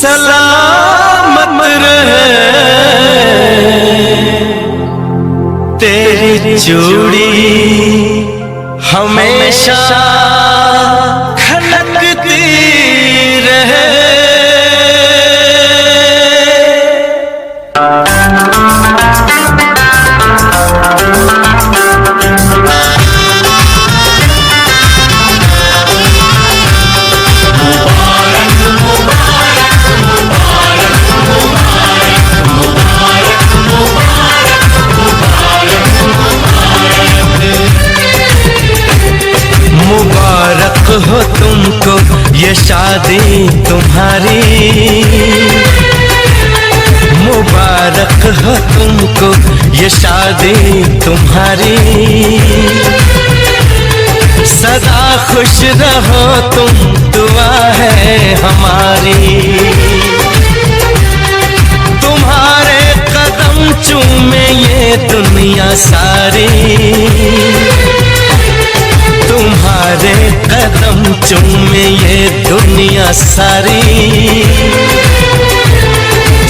सलामत रहे तेरी चूड़ी हमेशा खनकती रहे। मुबारक हो तुमको ये शादी तुम्हारी, मुबारक हो तुमको ये शादी तुम्हारी। सदा खुश रहो तुम, दुआ है हमारी। तुम्हारे कदम चूमे ये दुनिया सारी, तुम्हारे कदम चूमे ये दुनिया सारी।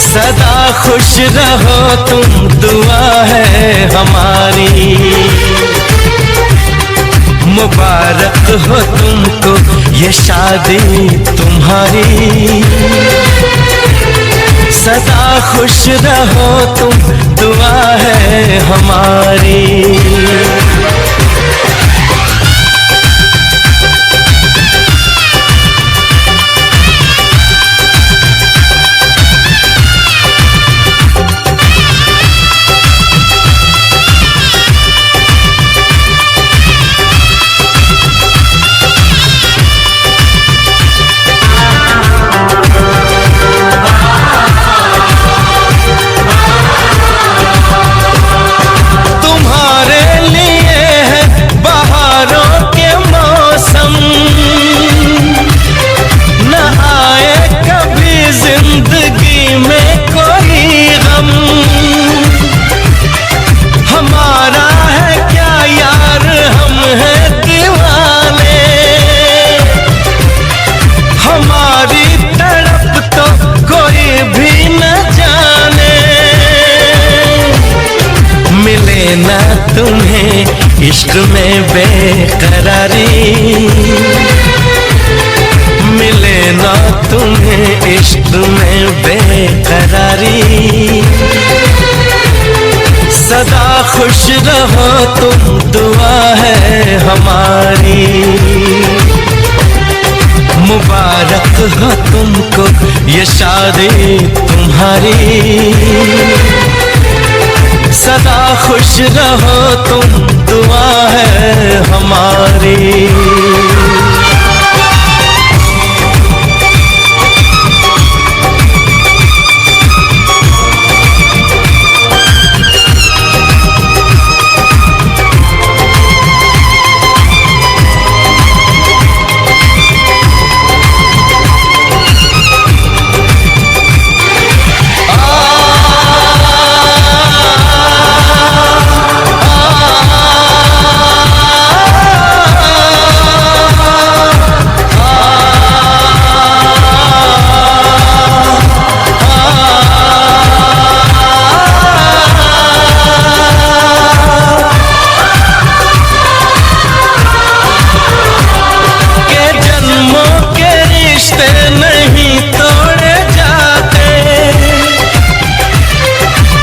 सदा खुश रहो तुम, दुआ है हमारी। मुबारक हो तुमको ये शादी तुम्हारी। सदा खुश रहो तुम, दुआ है हमारी। ना तुम्हें इश्क में बेकरारी, मिले ना तुम्हें इश्क में बेकरारी। सदा खुश रहो तुम, दुआ है हमारी। मुबारक हो तुमको ये शादी तुम्हारी। सदा खुश रहो तुम, दुआ है हमारी।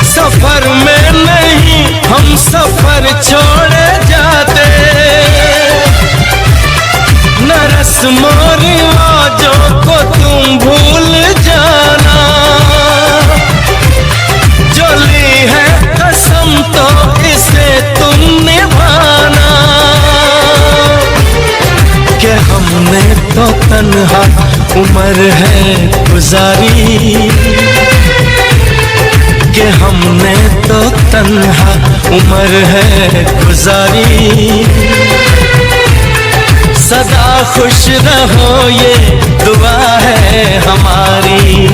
सफर में नहीं हम सफर छोड़े जाते, न रस्मों रिवाजों को तुम भूल जाना। जो ली है कसम तो इसे तुम निभाना। कि हमने तो तन्हा उम्र है गुजारी, कि हमने तो तन्हा उम्र है गुजारी। सदा खुश रहो ये दुआ है हमारी।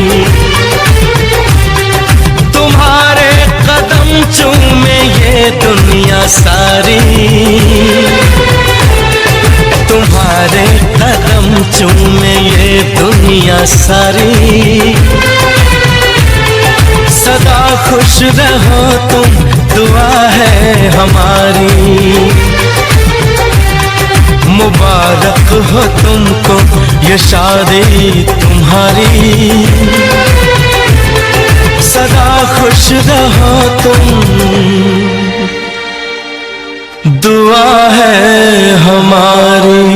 तुम्हारे कदम चूमे ये दुनिया सारी, तुम्हारे कदम चूमे ये दुनिया सारी। सदा खुश रहो तुम, दुआ है हमारी। मुबारक हो तुमको ये शादी तुम्हारी। सदा खुश रहो तुम, दुआ है हमारी।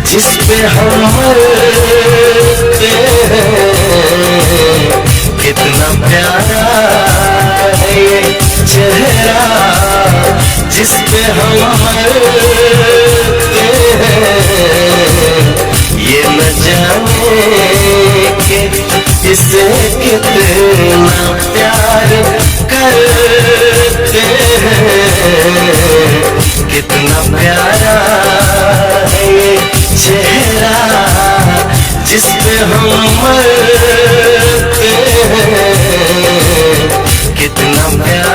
जिस पे हम मरते हैं, कितना प्यारा है ये चेहरा जिस पे हम मरते हैं। ये न जाने कि इसे कितना प्यार करते हैं। कितना प्यारा है ये चेहरा जिस पे हम मरते हैं। कितना प्यारा।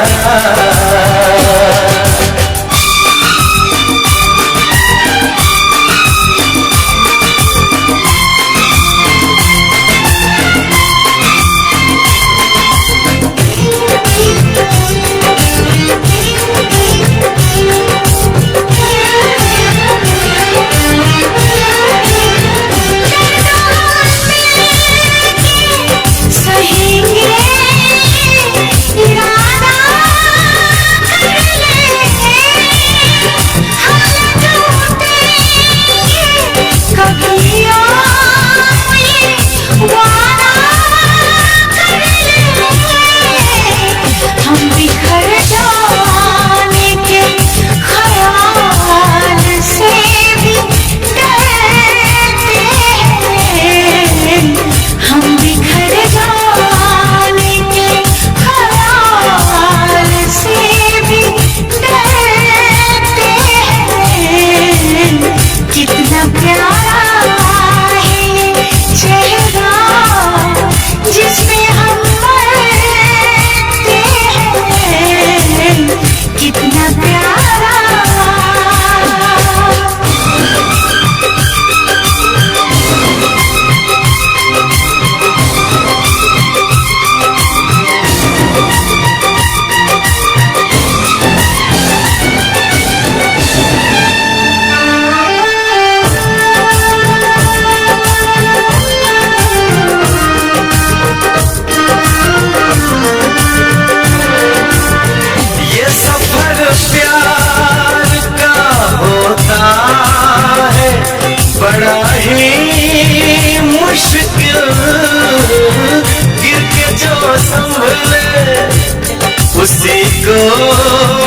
उसी को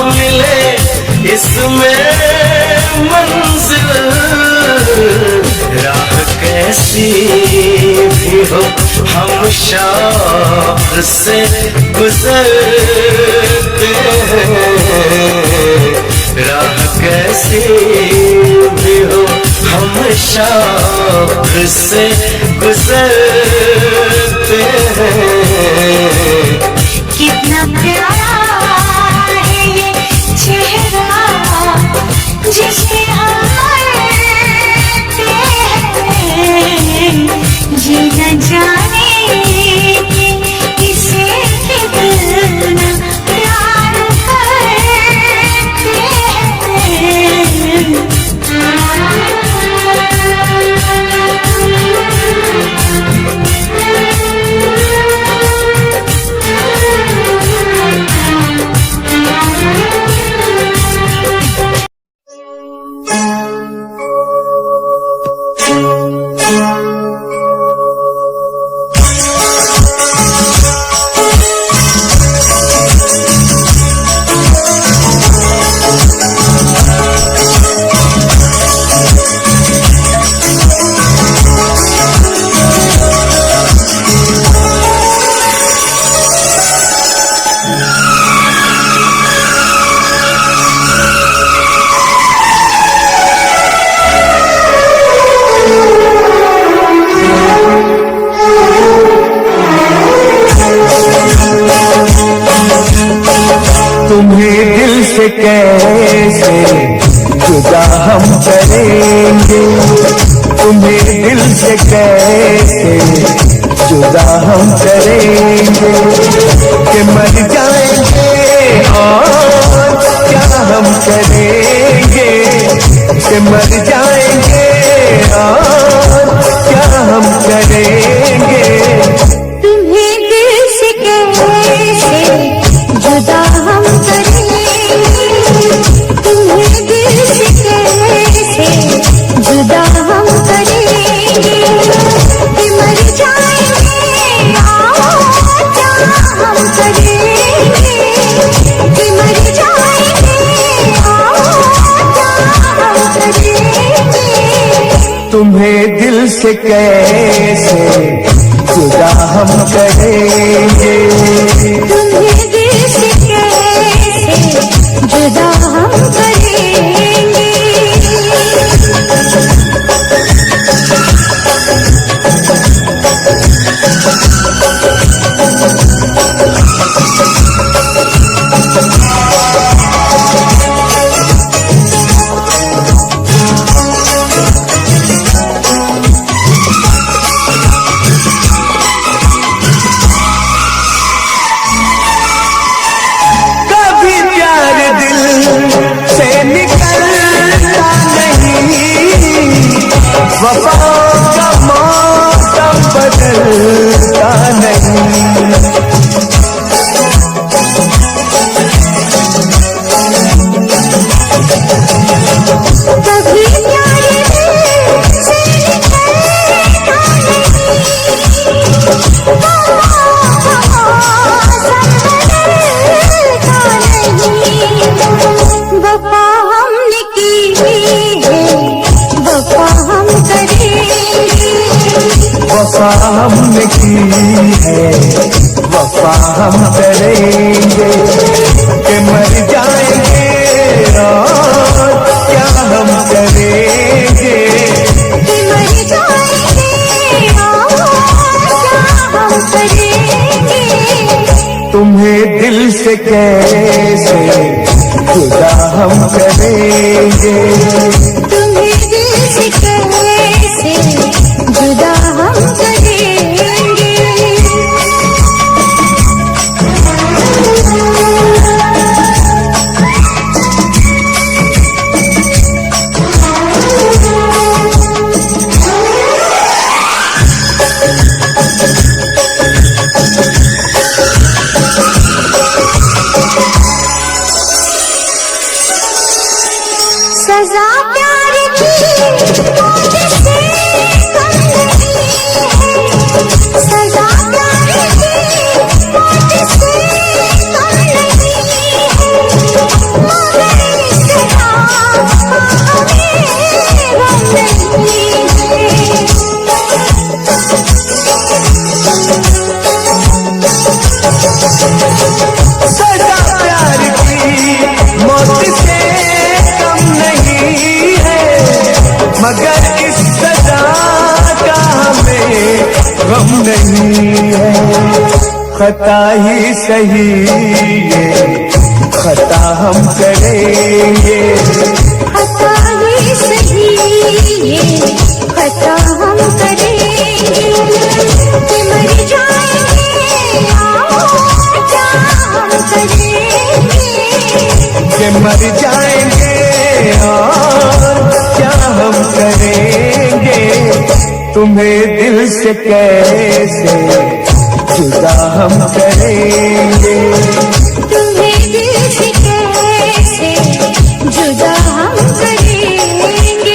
मिले इसमें मंजिल। राह कैसी भी हो हम शौक से गुजरते हैं। राह कैसी भी हो हम शौक से गुजरते हैं। कितना प्यारा है ये चेहरा जिसे हम मरते हैं। जी न जाने किसे कितना प्यार करते हैं। तुम्हें दिल से कैसे जुदा हम करेंगे, तुम्हें दिल से कैसे जुदा हम करेंगे, कि मर जाएंगे और क्या हम करेंगे, कि मर जाएंगे और क्या हम करेंगे। तुम्हें दिल से कैसे जुदा हम करेंगे, तुम्हें दिल से कैसे जुदा हम करेंगे, कि मर जाएंगे और क्या हम करेंगे, कि मर जाएंगे और क्या हम करेंगे। तुम्हें दिल से कैसे जुदा हम करेंगे, तुम्हें दिल से कैसे जुदा हम करेंगे। वफा का मौसम बदलता नहीं, कभी प्यारे दिल से निकलता नहीं, वफा का मौसम बदलता नहीं। वफा हमने की है, वफा हम करेंगे, वफा हमने की है, वफा हम करेंगे, कि मर जाएंगे और क्या हम करेंगे, कि मर जाएंगे और क्या हम करेंगे। तुम्हें दिल से कैसे जुदा हम करेंगे, तुम्हें दिल से कैसे जुदा हम करेंगे। सजा प्यार की मौत से कम नहीं है, सजा प्यार की मौत से कम नहीं है, मगर इसका हमें गम नहीं है। सजा प्यार की मौत से मगर इस सजा का हमें गम नहीं है। खता ही सही ये खता हम करेंगे, खता ही सही ये खता हम करेंगे। कि मर जाएंगे और क्या हम करेंगे, कि मर जाएंगे और क्या हम करेंगे। तुम्हें दिल से कैसे जुदा हम करेंगे, तुम्हें दिल से कैसे जुदा हम करेंगे।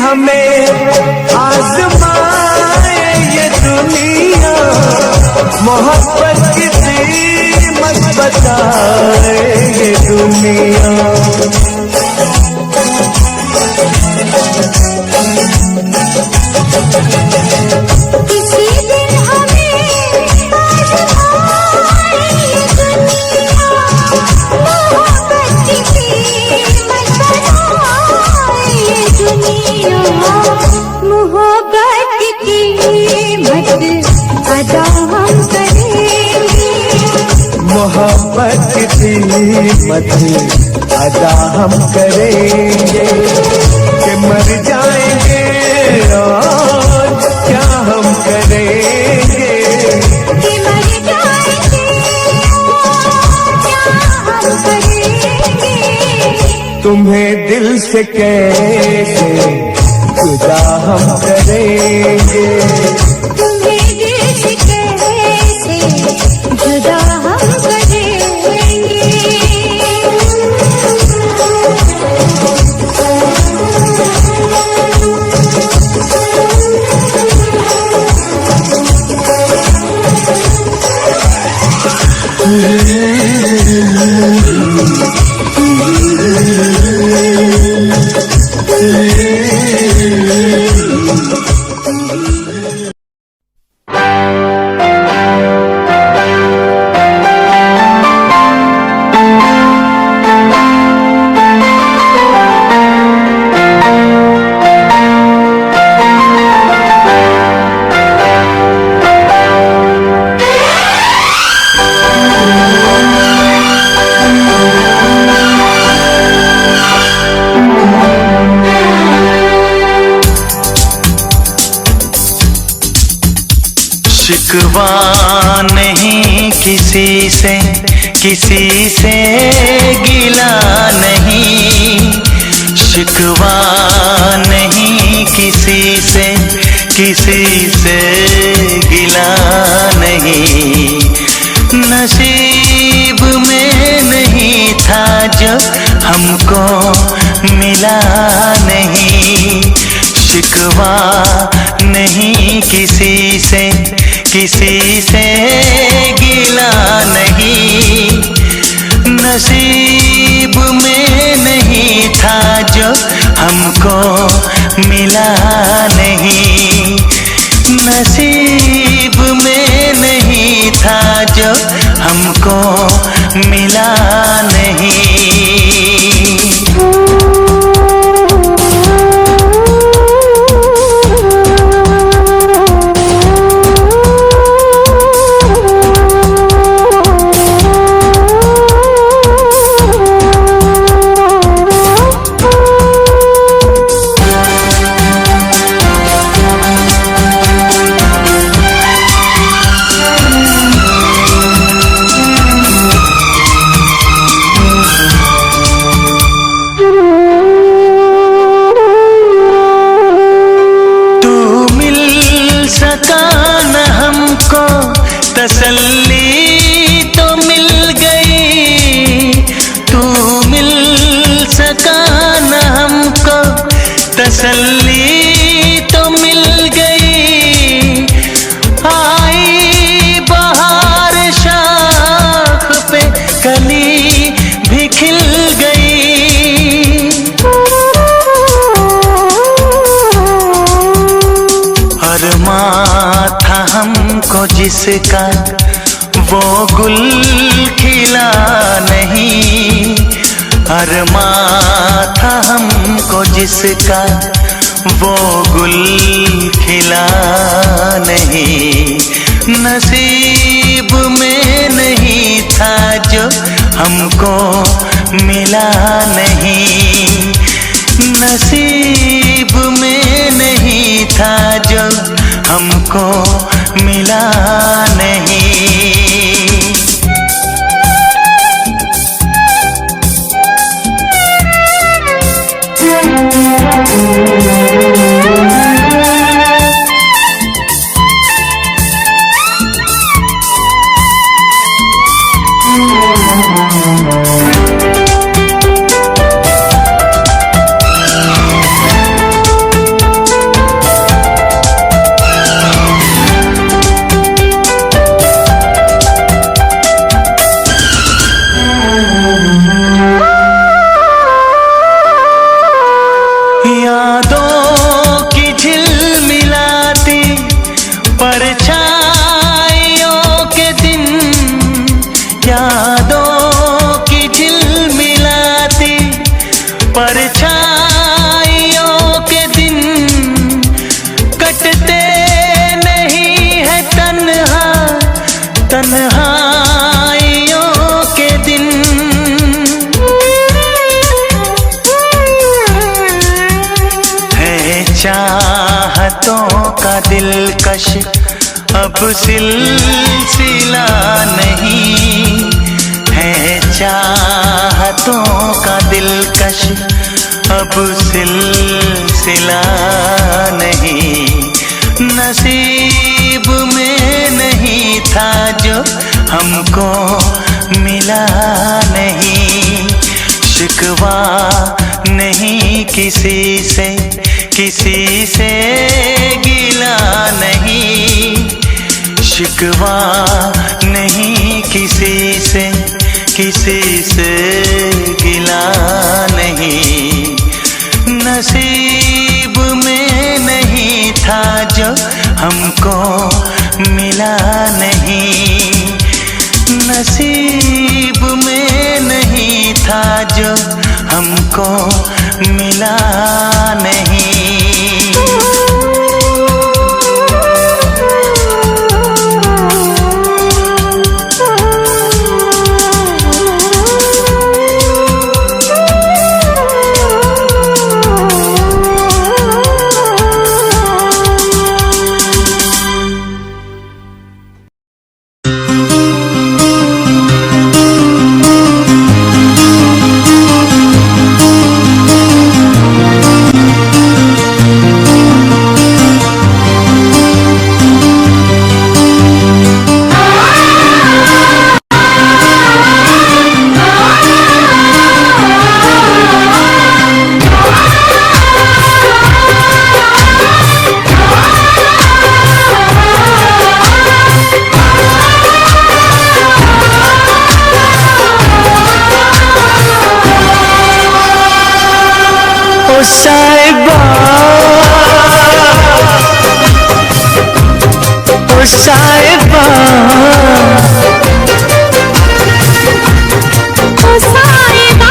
हमें आज़माए ये दुनिया, मोहब्बत की कीमत बताए ये दुनिया। किसी दिन हमें आज़माए ये दुनिया, मोहब्बत की कीमत बताए ये दुनिया। मोहब्बत की कीमत अदा हम करेंगे, मोहब्बत की कीमत अदा हम करेंगे। कि मर जाएंगे और क्या हम करेंगे, कि मर जाएंगे और क्या हम करेंगे। तुम्हें दिल से कैसे जुदा हम करेंगे, तुम्हें दिल से कैसे जुदा हम करेंगे। शिकवा नहीं किसी से गिला नहीं, शिकवा नहीं किसी से गिला नहीं। नसीब में नहीं था जो हमको मिला नहीं। शिकवा नहीं किसी से गिला नहीं। नसीब में नहीं था जो हमको मिला नहीं। नसीब में नहीं था जो हमको मिला नहीं। गई। अरमां था हमको जिसका वो गुल खिला नहीं। अरमां था हमको जिसका वो गुल खिला नहीं। नसीब में नहीं था जो हमको मिला नहीं। नसीब में नहीं था जो हमको मिला नहीं। चाहतों का दिलकश अब सिलसिला नहीं है। चाहतों का दिलकश अब सिलसिला नहीं। नसीब में नहीं था जो हमको मिला नहीं। शिकवा नहीं किसी से, किसी से गिला नहीं। शिकवा नहीं किसी से, किसी से गिला नहीं। नसीब में नहीं था जो हमको मिला नहीं। नसीब में नहीं था जो हमको मिला नहीं। साहिबा ओ साहिबा ओ साहिबा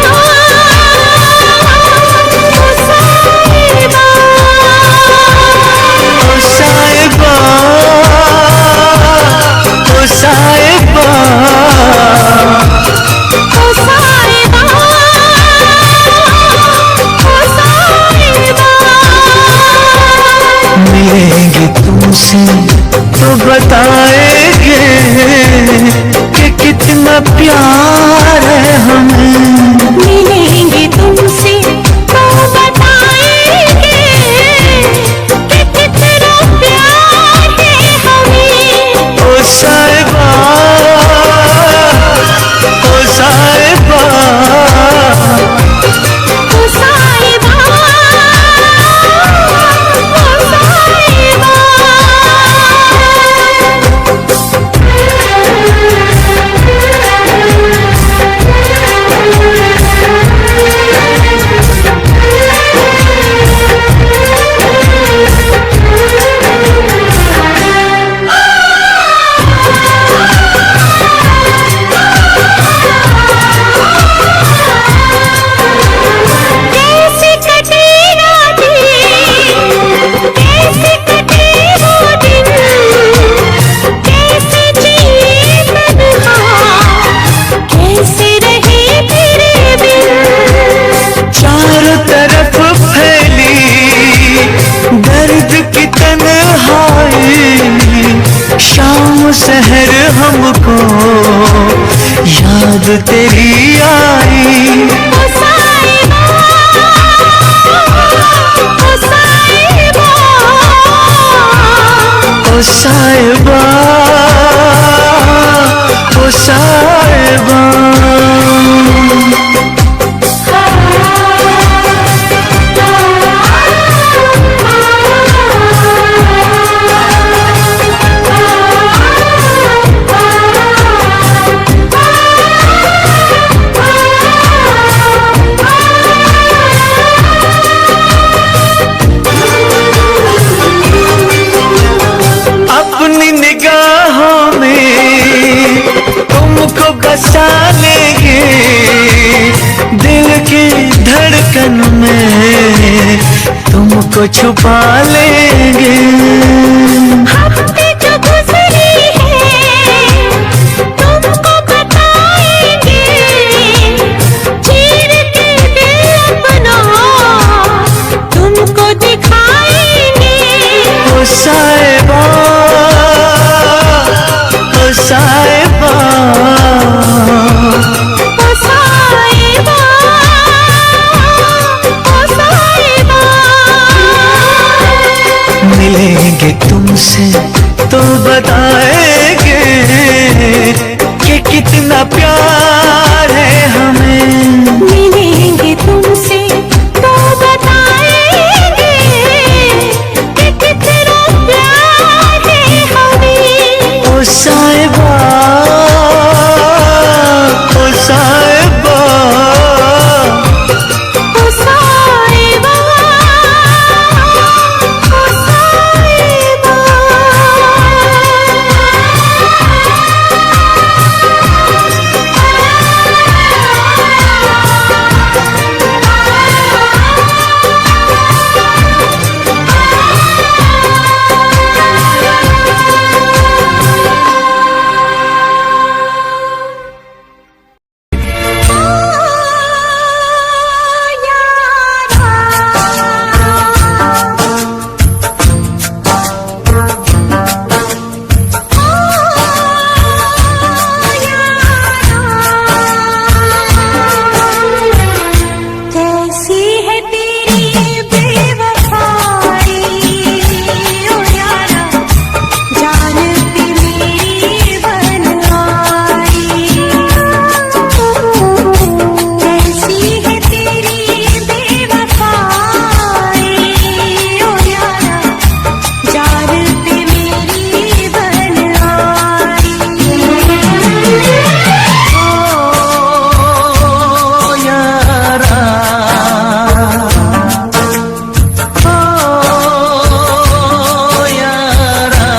ओ साहिबा ओ साहिबा ओ साहिबा मिलेंगे तुमसे तो बताएंगे शहर हमको याद तेरी आई। ओ साहिबा, ओ साहिबा, ओ साहिबा, ओ साहिबा। अपनी निगाहों में तुमको बसा लेंगे, दिल की धड़कन में तुमको छुपा लेंगे। हफ्ते जो गुजरी है तुमको बताएंगे, चीर के दिल अपना तुमको दिखाएंगे। ओ साहिबा, ओ साहिबा, ओ साहिबा, ओ साहिबा। मिलेंगे तुमसे तो बताएंगे कि कितना प्यार है हमें। मिलेंगे तुमसे तो बताएंगे कि कितना प्यार है हमें। ओ साहिबा, ओ साहिबा, ओ साहिबा, ओ साहिबा। कैसी है तेरी बेवफाई ओ यारा, जान पे मेरी बन आई। कैसी है तेरी बेवफाई ओ यारा, जान पे मेरी बन आई। ओ यारा, ओ यारा,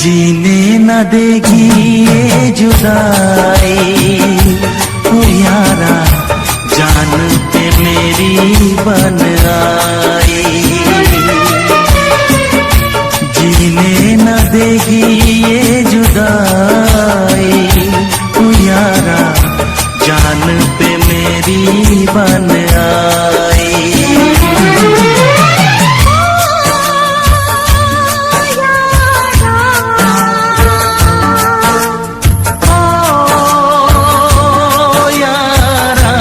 जीने न देगी ये जुदाई। ओ यारा, जान पे मेरी बन आई। जीने न देगी ये जुदाई। ओ यारा, जान पे मेरी बन आई। ओ यारा,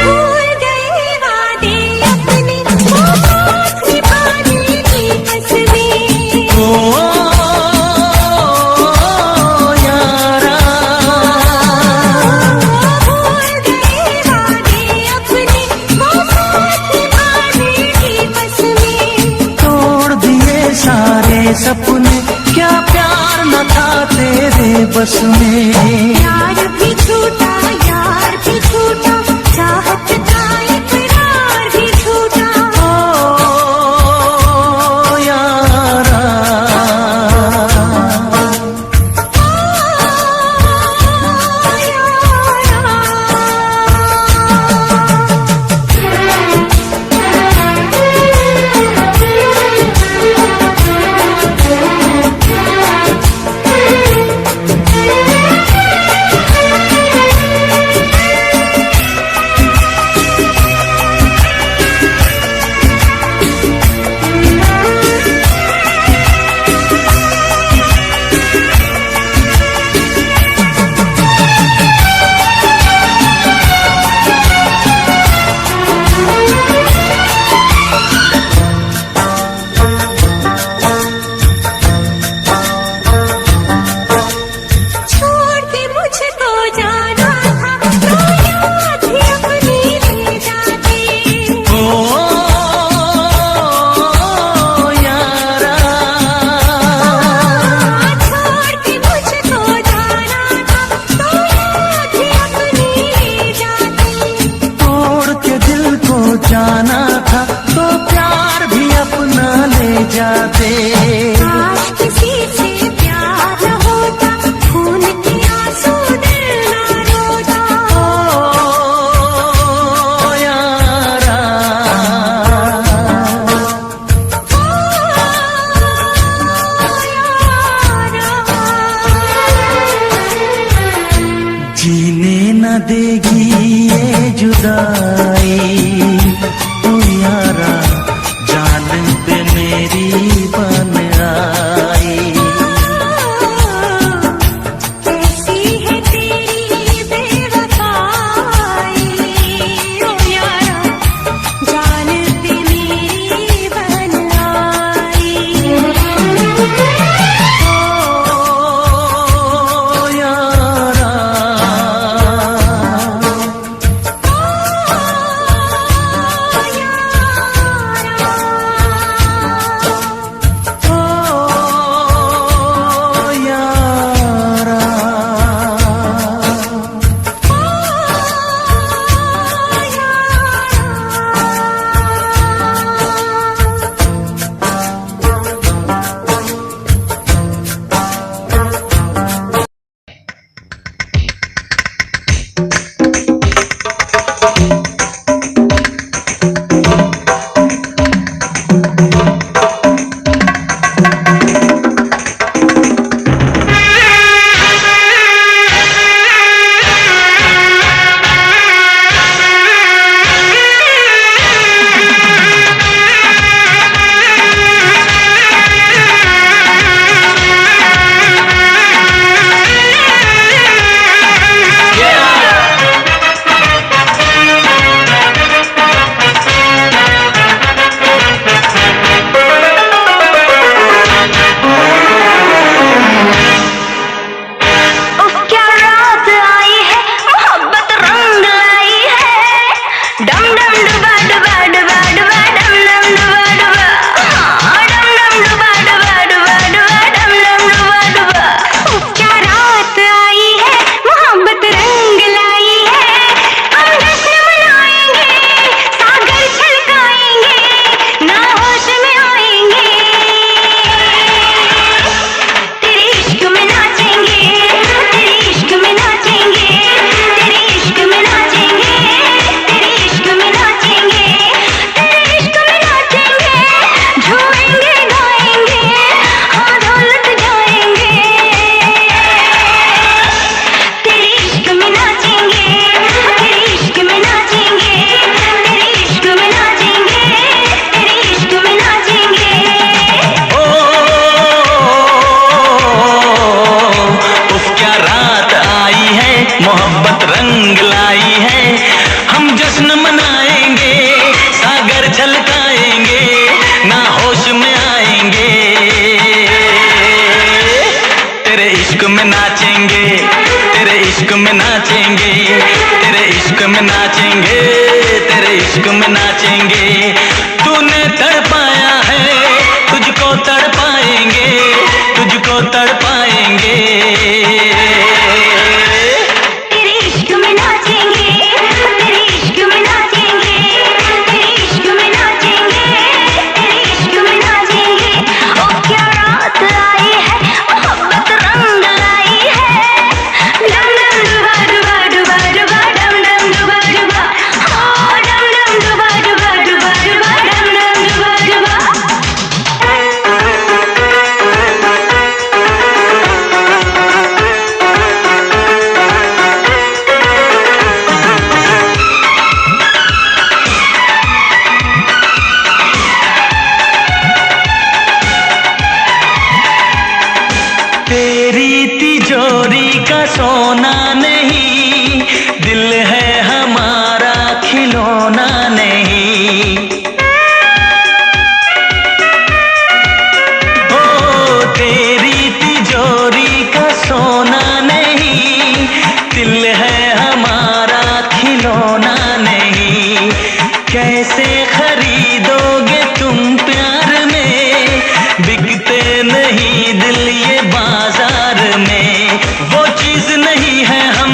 भूल गए वादे अपने, वो साथ निभाने की कसमें। ओ यारा, भूल गए वादे अपने, वो साथ निभाने की कसमें। तोड़ दिए सारे सपने, क्या प्यार न था तेरे बस में। यार भी छूटा, यार भी छूटा, चाहत का इकरार भी छूटा। ओ यारा, ये जुदाई, तू यारा जान पे मेरी बन आई। कैसी है तेरी बेवफाई, ओ यारा जान पे मेरी बन आई। मोहब्बत रंग लाई है, हम जश्न मनाएंगे, सागर छलकाएंगे, ना होश में आएंगे। तेरे इश्क में नाचेंगे, तेरे इश्क में नाचेंगे, तेरे इश्क में नाचेंगे, तेरे इश्क में नाचेंगे। तूने तड़पाया है, तुझको तड़पाएंगे, तुझको तड़पाएंगे। तेरी तिजोरी का सोना नहीं, दिल है हमारा खिलौना नहीं। ओ तेरी तिजोरी का सोना नहीं, दिल है हमारा खिलौना नहीं। कैसे खरीदोगे तुम प्यार में, बिकते नहीं दिल ये बाजार में। वो चीज नहीं है हम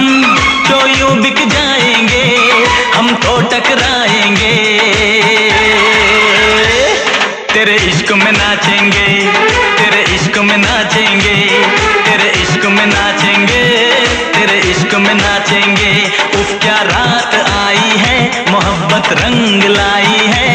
जो यूं बिक जाएंगे, हम तो टकराएंगे। तेरे इश्क में नाचेंगे, तेरे इश्क में नाचेंगे, तेरे इश्क में नाचेंगे, तेरे इश्क में नाचेंगे। उफ क्या रात आई है, मोहब्बत रंग लाई है।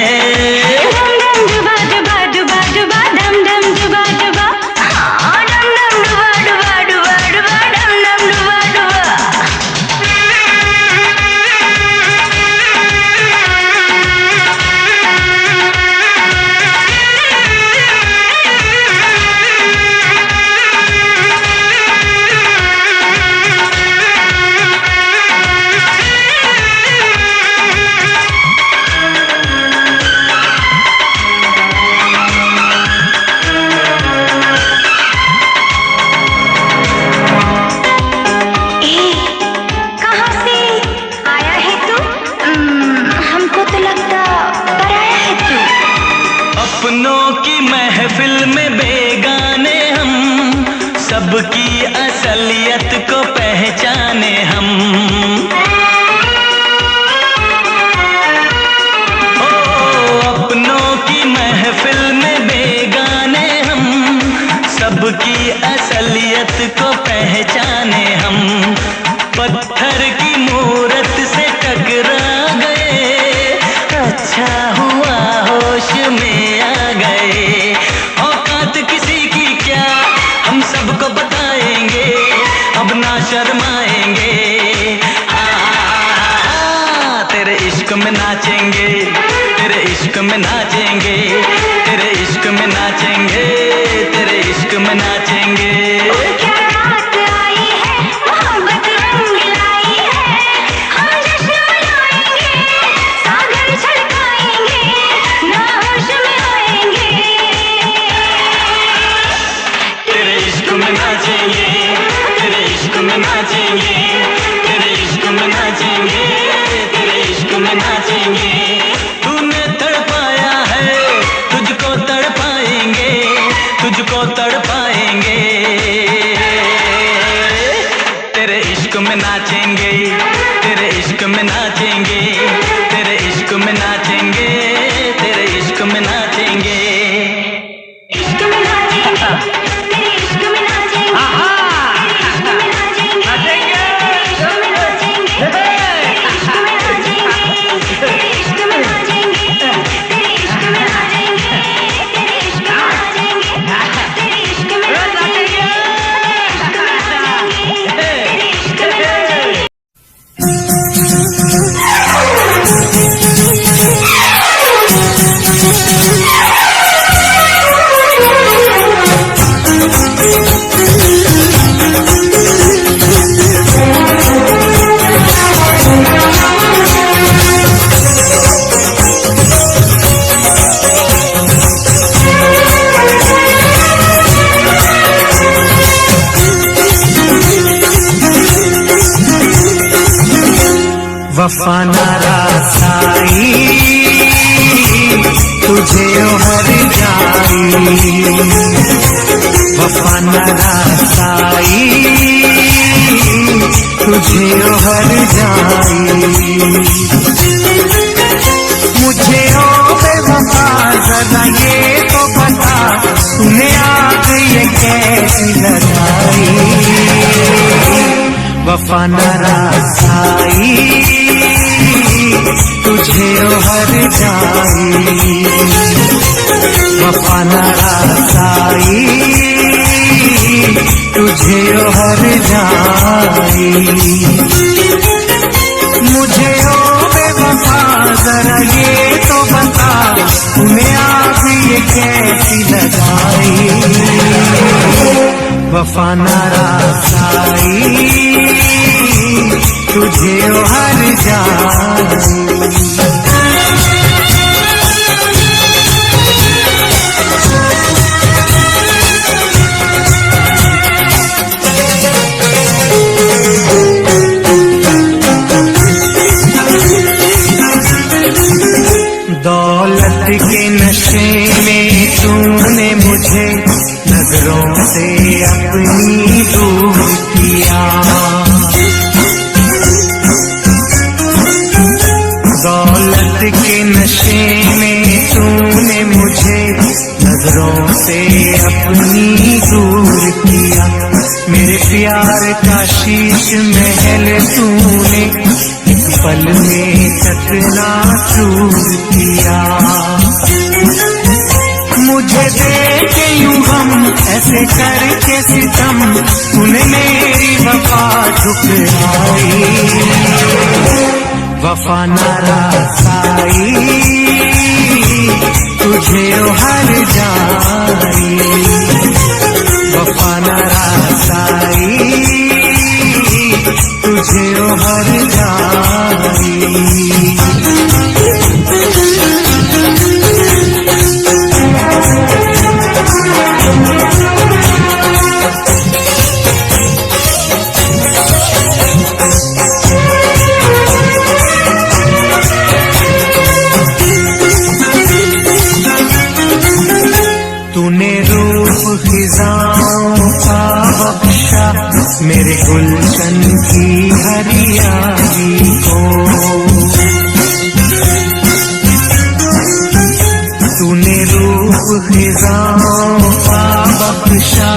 अपनों की महफिल में बेगाने हम, सबकी असलियत को पहचाने हम। अपनों की महफिल में बेगाने हम, सबकी असलियत को पहचाने हम। पत्थर की मूरत से टकरा गए, अच्छा हुआ होश में आ गए। औकात किसी की क्या हम सबको बताएंगे, अब ना शर्माएंगे। तेरे इश्क में नाचेंगे, तेरे इश्क में नाचेंगे, तेरे इश्क में नाचेंगे, तेरे इश्क में नाचेंगे। तूने तड़पाया है, तुझको तड़पाएंगे, तुझको तड़पाएंगे। तेरे इश्क में नाचेंगे, तेरे इश्क में नाचेंगे, तेरे इश्क में नाचेंगे, तेरे इश्क में नाचेंगे। इश्क में नाचेंगे, तेरे इश्क में नाचेंगे, वफा नारासाई तुझे हर जाई, वफा नारासाई तुझे हर जाई। मुझे ओ बेवफा जरा ये तो बता, तूने आग ये कैसी लगाई। वफा नारासाई तुझे हर जाई, वफा नारासाई तुझे हर जाई। मुझे ओ बेवफा जरा ये तो बता, तूने आग ये कैसी लगाई। वफा नारासाई तुझे हर जाई। दौलत के नशे में तूने मुझे नजरों से अपनी दूर किया। दौलत के नशे में तूने मुझे नजरों से अपनी दूर किया। मेरे प्यार का शीश महल तूने एक पल में चकना चूर किया। मुझे देखे यूं हम ऐसे करके सितम, तूने मेरी वफा ठुकराई। वफा नारासाई तुझे हर जाई, वफा नारासाई तुझे हर जाई। मेरे गुलशन की हरियाली को। तूने रूप खिजाओं का बख्शा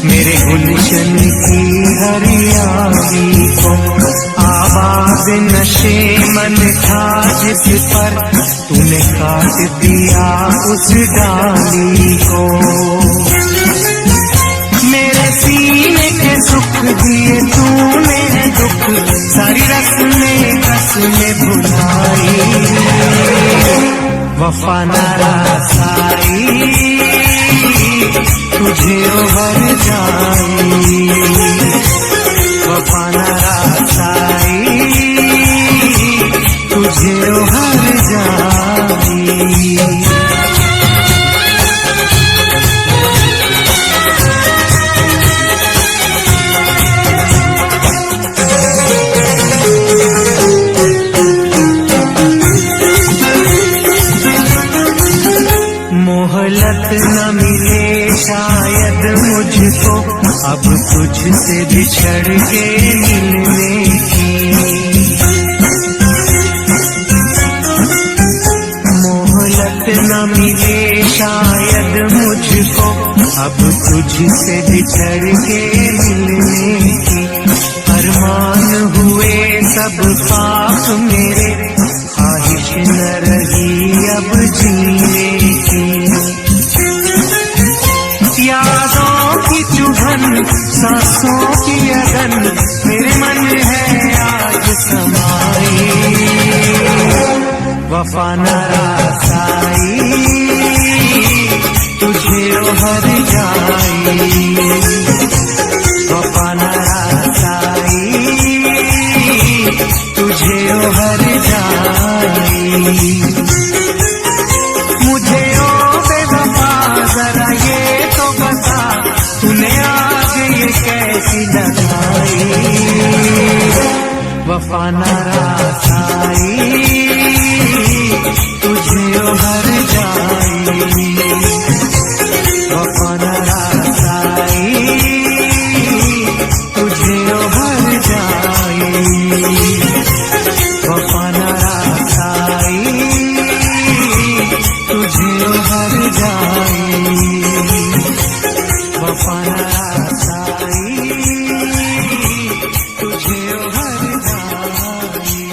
मेरे गुलशन की हरियाली को। आवाज नशे मन था जिस पर तूने काट दिया उस डाली को। मेरे सीने के सुख दिए तूने दुख सारी रस्में कसमें भुलाई। वफा न रसाई तुझे उभर जाई। वफा न रसाई तुझे उभर जाई। मोहलत न मिले शायद मुझको अब तुझसे बिछड़ के मिलने की। मोहलत न मिले शायद मुझको अब तुझसे बिछड़ के मिलने की। अरमान हुए सब पाप मेरे ख्वाहिश न रही अब जीने की। यादों की चुभन सांसों की अगन मेरे मन है आज समाई। वफा न रसाई तुझे उभर जाई। वफा न रसाई तुझे उभर जाई। मुझे ओ बेवफा जरा ये तो बता तूने आग ये कैसी लगाई। वफा न रसाई तुझे उभर जाई। वफा न रसाई तुझे उभर जाई। वफा न रसाई तुझे उभर जाई। वफा न रसाई तुझे उभर जाई।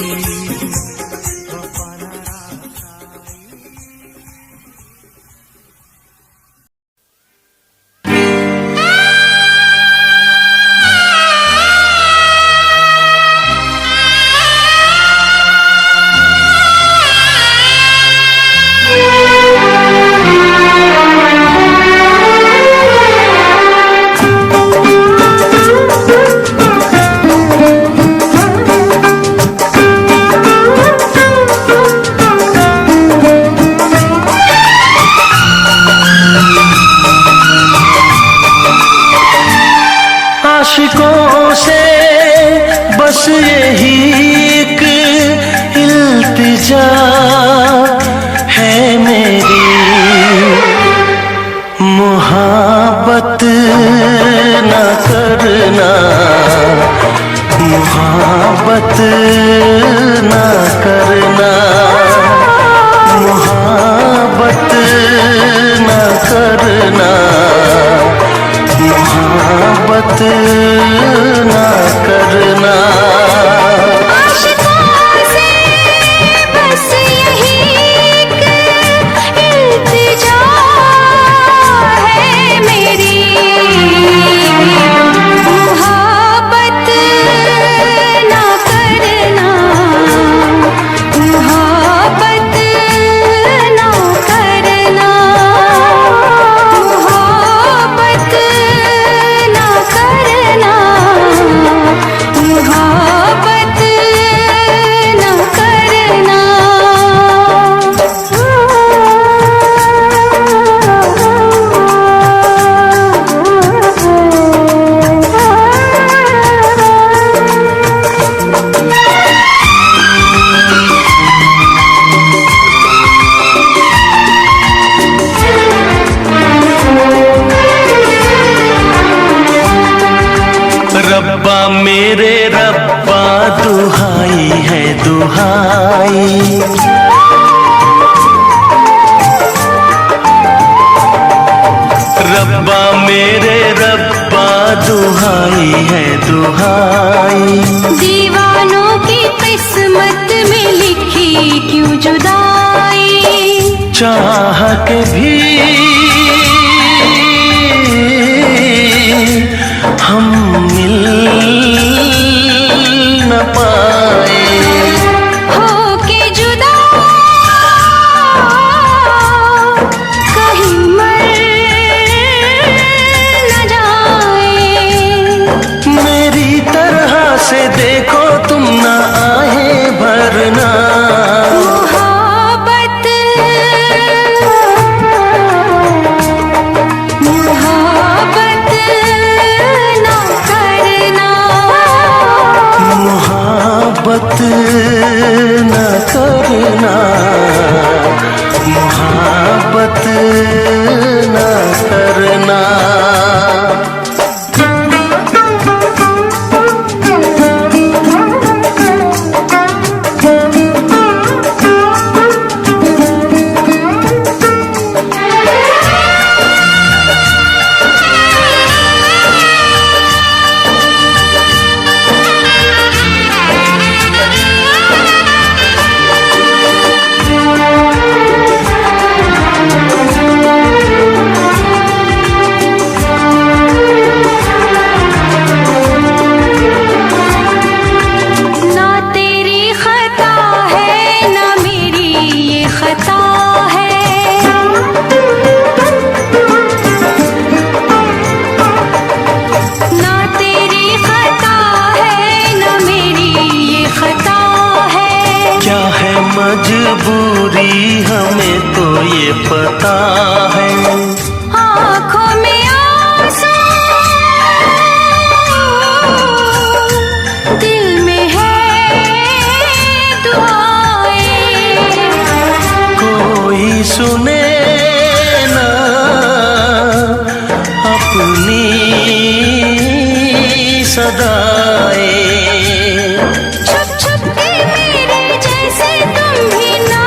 दुहाई। रब्बा मेरे रब्बा दुहाई है दुहाई। दीवानों की किस्मत में लिखी क्यों जुदाई। चाह के भी हम मिल न पाए। होके जुदा कहीं मर न जाए। मेरी तरह से देखो तुम ना आए भरना। मोहब्बत मोहब्बत ना करना। मोहब्बत न करना। मोहब्बत न करना। ना तेरी खता है ना मेरी ये खता है। ना तेरी खता है ना मेरी ये खता है। क्या है मजबूरी हमें तो ये पता है। आँखों में आंसू दिल में है दुआएं। कोई सुने ना अपनी सदाएं। छुप छुप के मेरे जैसे तुम भी ना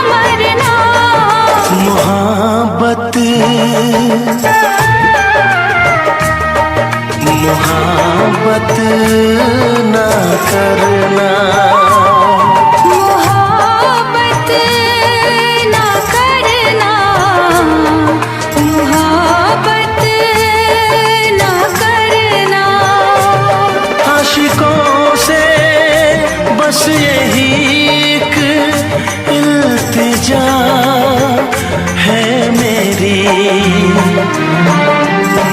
मरना। मोहब्बत मोहब्बत न करना। मोहब्बत ना करना। मोहब्बत ना करना। आशिकों से बस यही एक इल्तिजा है मेरी।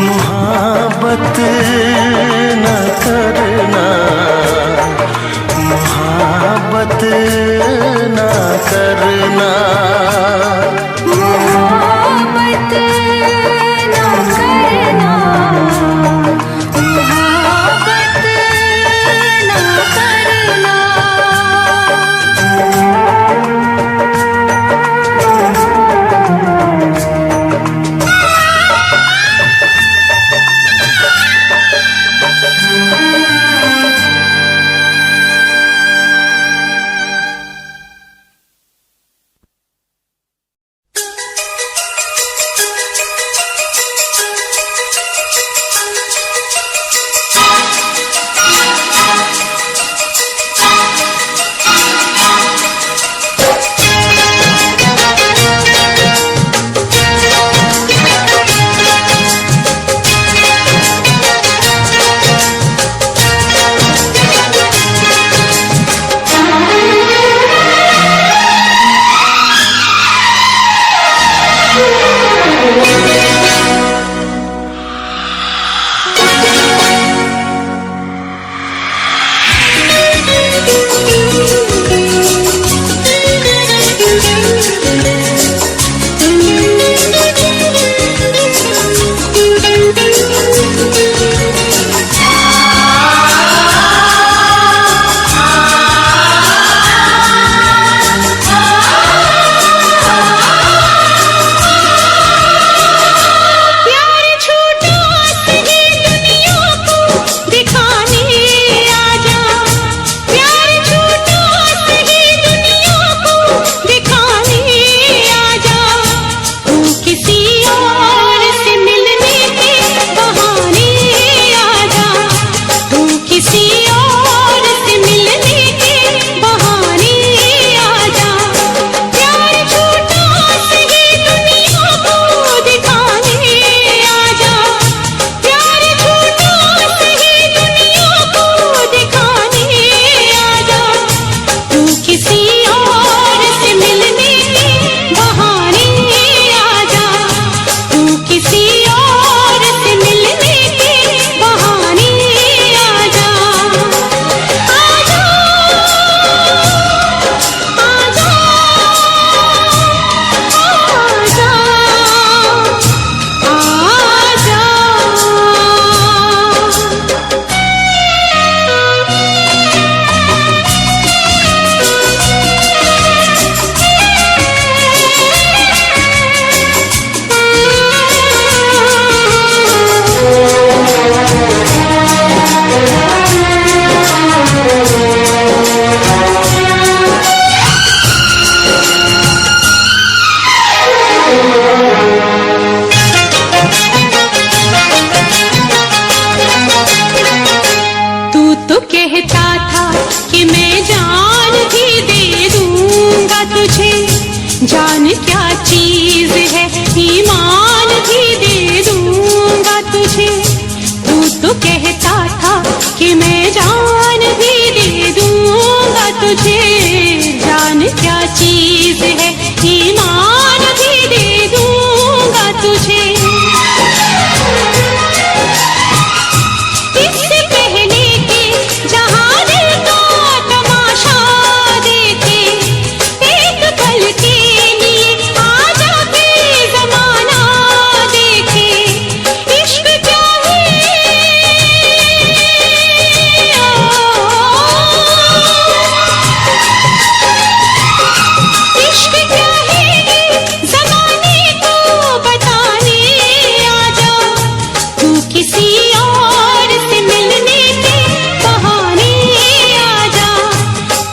मोहब्बत न करना। मोहब्बत न करना। मोहब्बत ना करना। मोहब्बत ना करना। जान क्या चीज है, ईमान भी दे दूंगा तुझे। इससे पहले कि जहां दिल का तमाशा देखे, एक पल के लिए आजा के जमाना देखे। इश्क क्या है, इश्क क्या है जमाने को बताने आजा। तू किसी और से मिलने के बहाने आजा,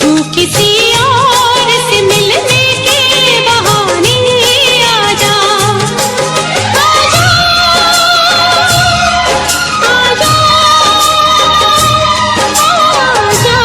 तू किसी और से मिलने के बहाने आजा। आजा आजा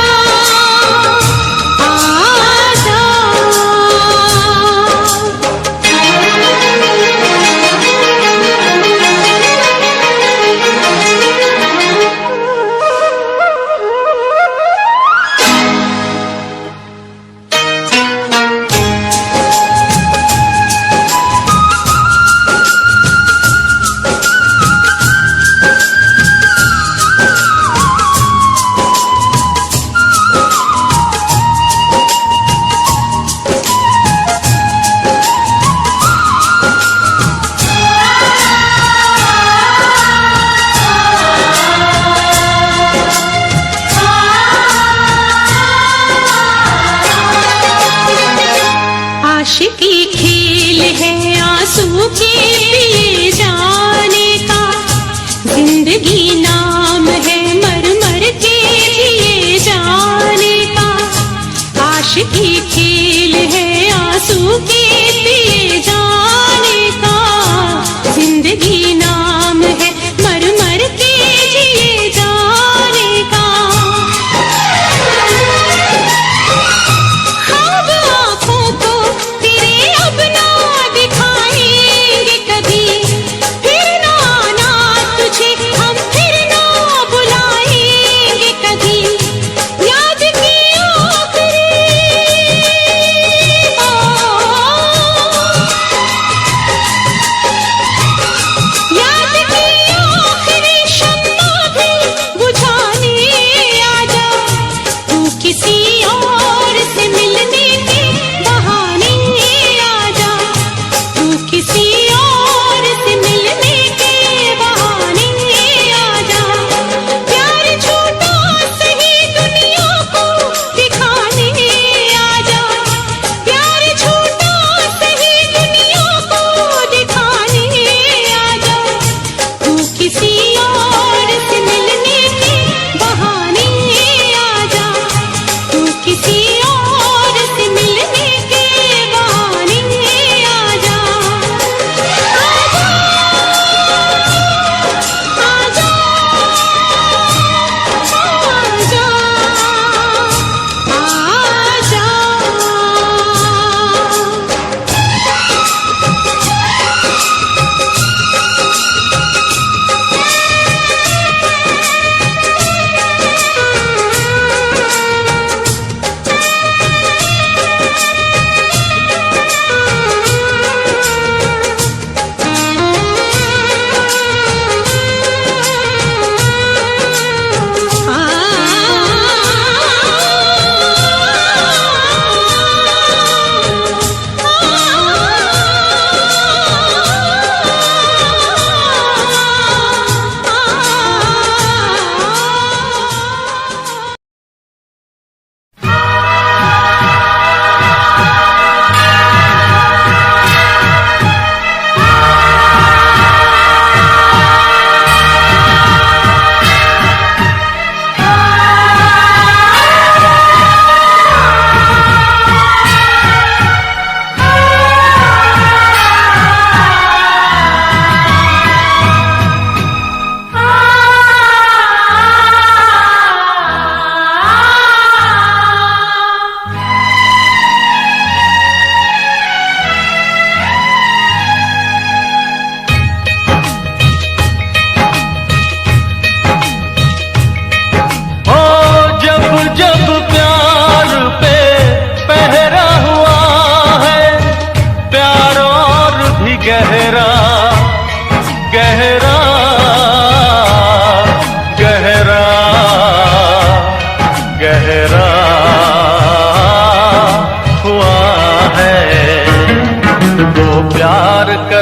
आशिकी खेल है आंसू के पिए जाने का, जिंदगी नाम है मर मर के जिए जाने का। आशिकी खेल है आंसू के पिए जाने का, जिंदगी नाम है मर मर के जिए जाने का। ख्वाब आँखों को तेरे अब ना दिखाएंगे कभी, फिर ना आना तुझे हम फिर ना बुलाएंगे कभी। याद की आखिरी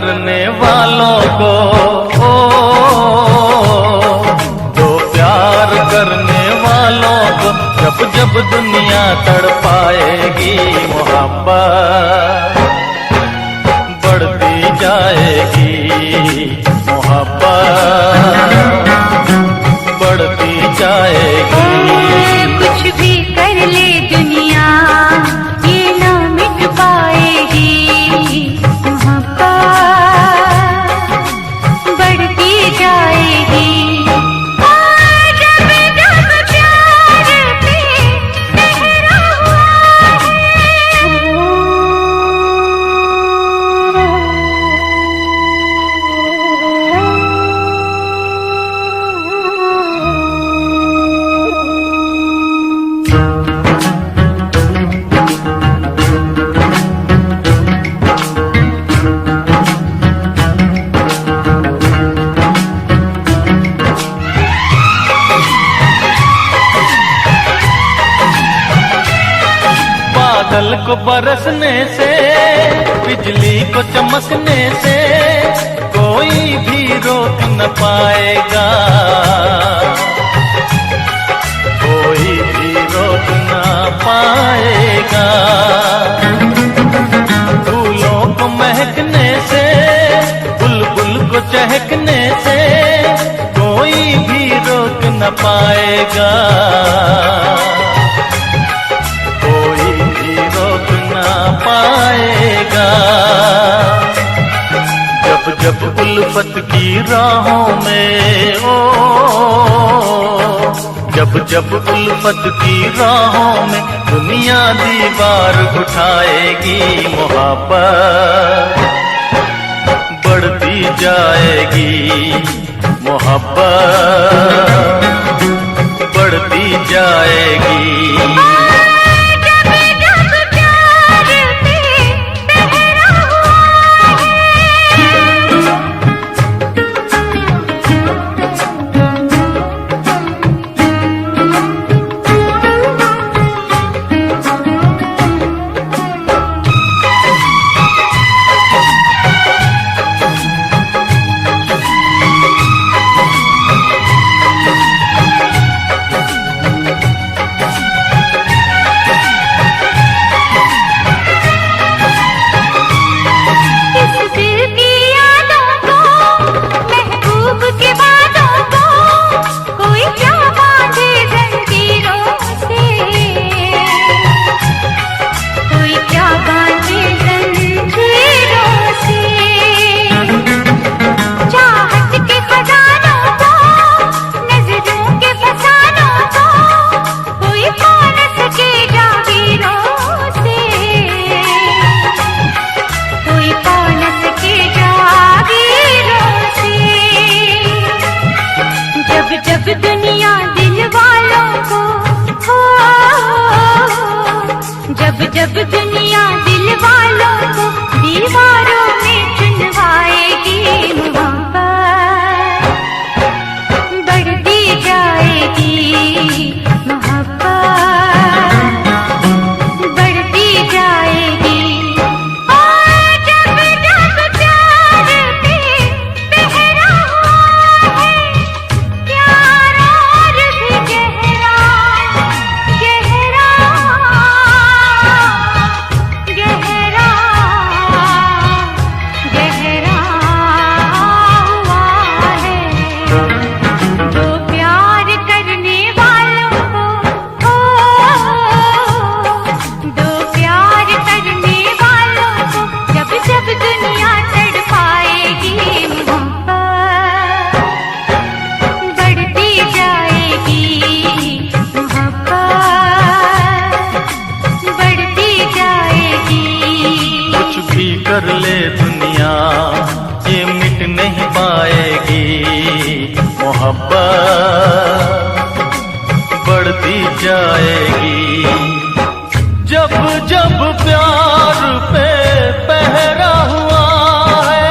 करने वालों को ओ, दो प्यार करने वालों को जब जब दुनिया तड़पाएगी, मोहब्बत बढ़ती जाएगी, मोहब्बत बढ़ती जाएगी। कुछ भी कर ले दुनिया ये ना मिट पाएगी, मोहब्बत बढ़ती जाएगी। जब जब प्यार पे पहरा हुआ बादल को बरसने से, बिजली को चमकने से कोई भी रोक न पाएगा, कोई भी रोक न पाएगा। फूलों को महकने से, बुलबुल को चहकने से कोई भी रोक न पाएगा, पाएगा। जब जब उल्फत की राहों में ओ, जब जब उल्फत की राहों में दुनिया दीवार उठाएगी, मोहब्बत बढ़ती जाएगी, मोहब्बत बढ़ती जाएगी। जब दुनिया दिल वालों को हो, जब जब दुनिया दिल वालों को दीवारों में चुनवाएगी, मोहब्बत बढ़ती जाएगी, मोहब्बत बढ़ती जाएगी। और जब जब प्यार पे पहरा हुआ है, प्यार और भी गहरा गहरा गहरा गहरा हुआ है, तो प्यार करने वालों को दो प्यार करने वालों को जब जब दुनिया तड़पाएगी, मोहब्बत बढ़ती जाएगी, मोहब्बत बढ़ती जाएगी। कुछ भी कर ले दुनिया ये मिट नहीं पाएगी, मोहब्बत बढ़ती जाएगी। जब जब प्यार पे पहरा हुआ है,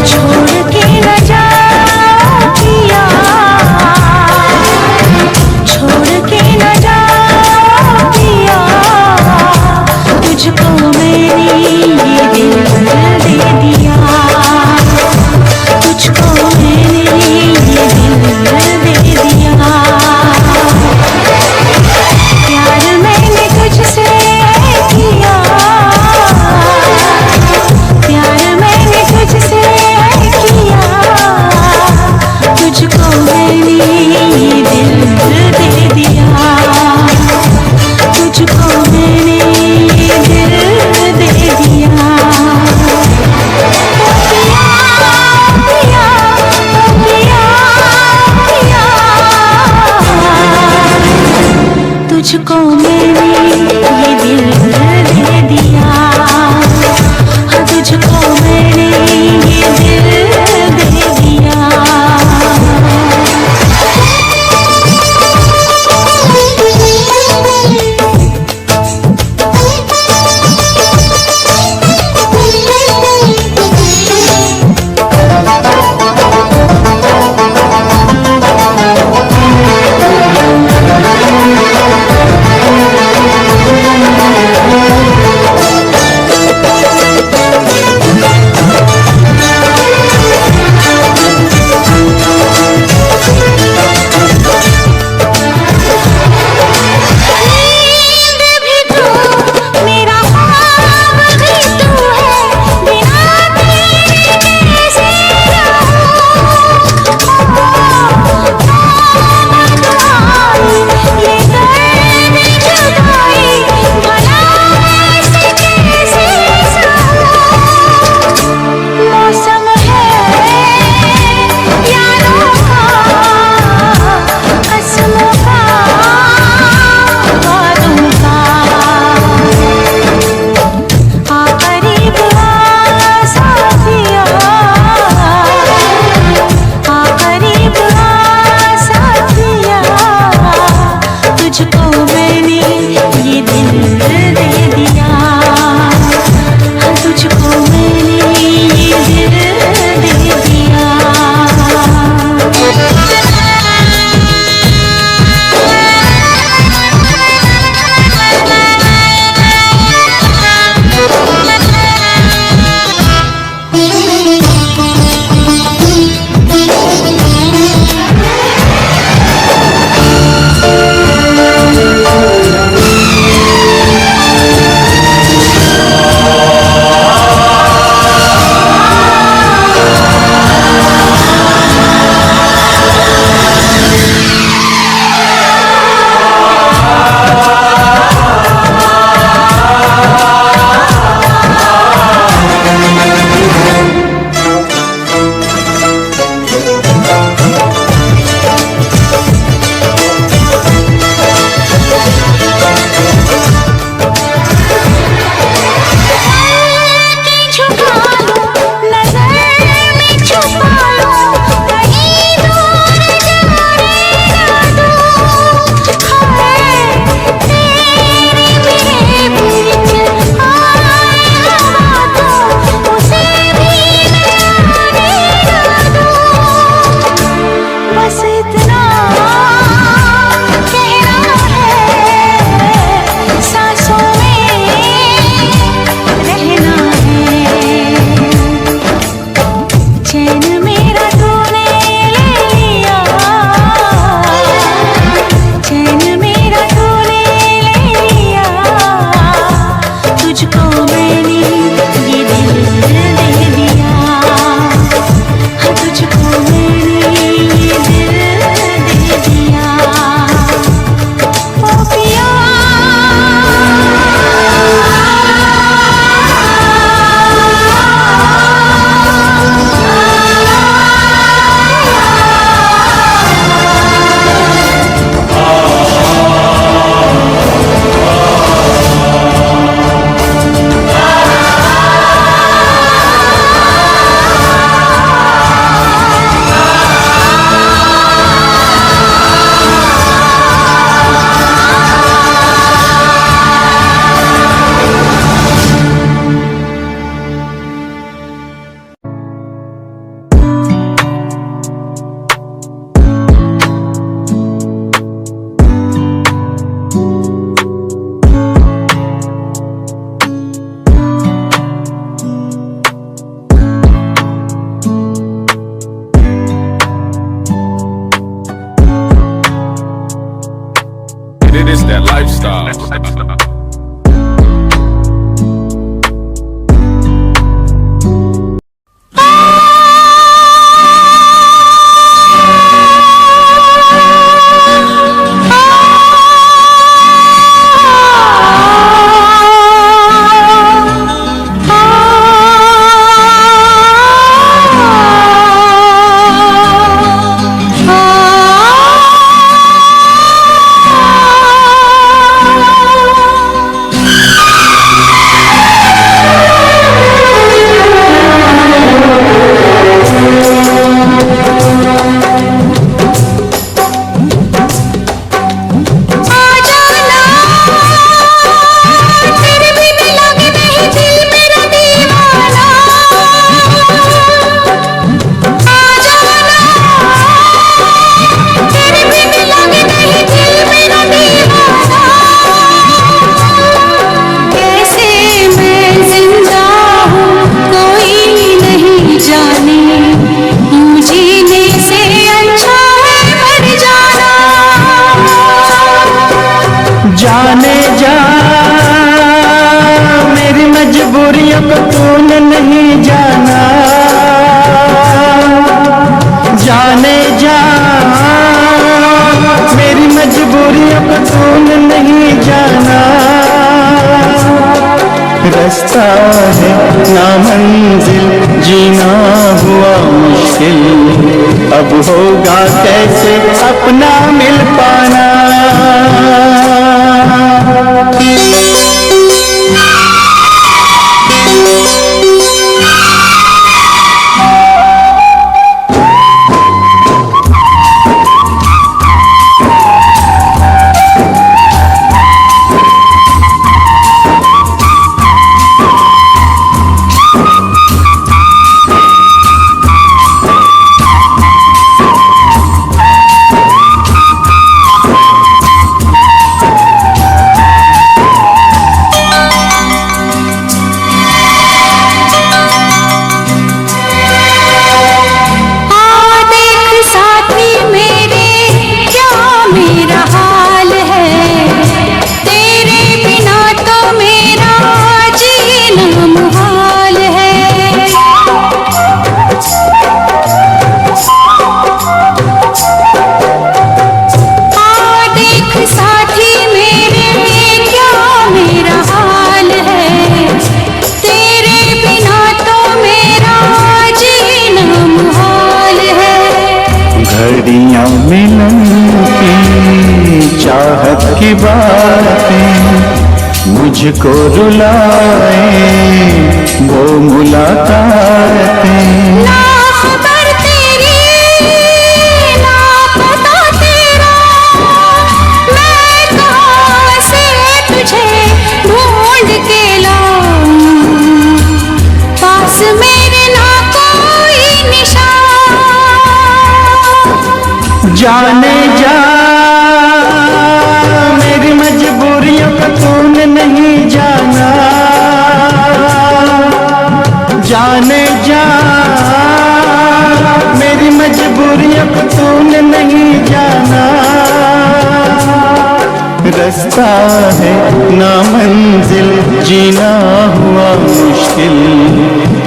छोड़ के न जा lifestyle. जाने जा मेरी मजबूरियों को तूने नहीं जाना, जाने जा मेरी मजबूरियों को तूने नहीं जाना। रास्ता है नामंजिल जीना हुआ मुश्किल, अब होगा कैसे अपना मिल पाना। घड़ियां मिलन की चाहत की बातें मुझको रुलाए, वो मुलाकातें। ना खबर तेरी ना पता तेरा, मैं कहाँ से तुझे ढूंढ के लाऊं, पास मेरे ना कोई निशान। जाने जा मेरी मजबूरियों को तूने नहीं जाना, जाने जा मेरी मजबूरियों को तूने नहीं जाना। रास्ता है नामंजिल जीना हुआ मुश्किल,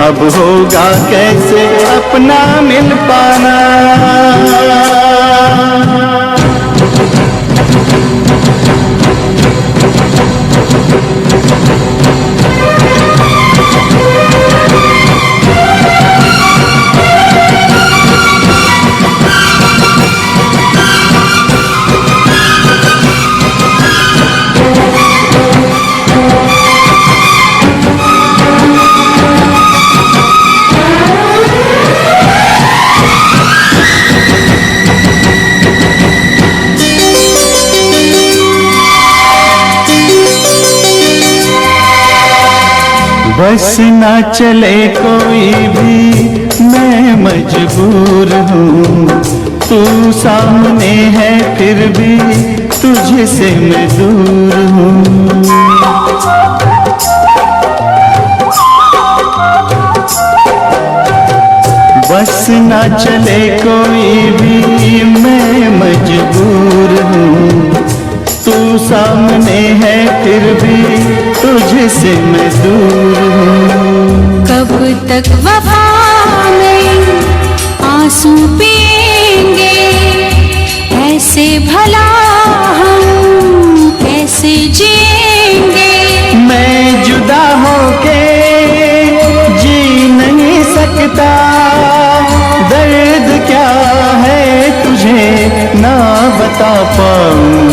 अब होगा कैसे अपना मिल पाना। बस ना चले कोई भी मैं मजबूर हूँ, तू सामने है फिर भी तुझसे मैं दूर हूँ। बस ना चले कोई भी मैं मजबूर हूँ, तू सामने है फिर भी तुझसे मैं दूर हूँ। कब तक वफा में आंसू पिएंगे, ऐसे भला हम कैसे जिएंगे। मैं जुदा होके जी नहीं सकता, दर्द क्या है तुझे ना बता पाऊं,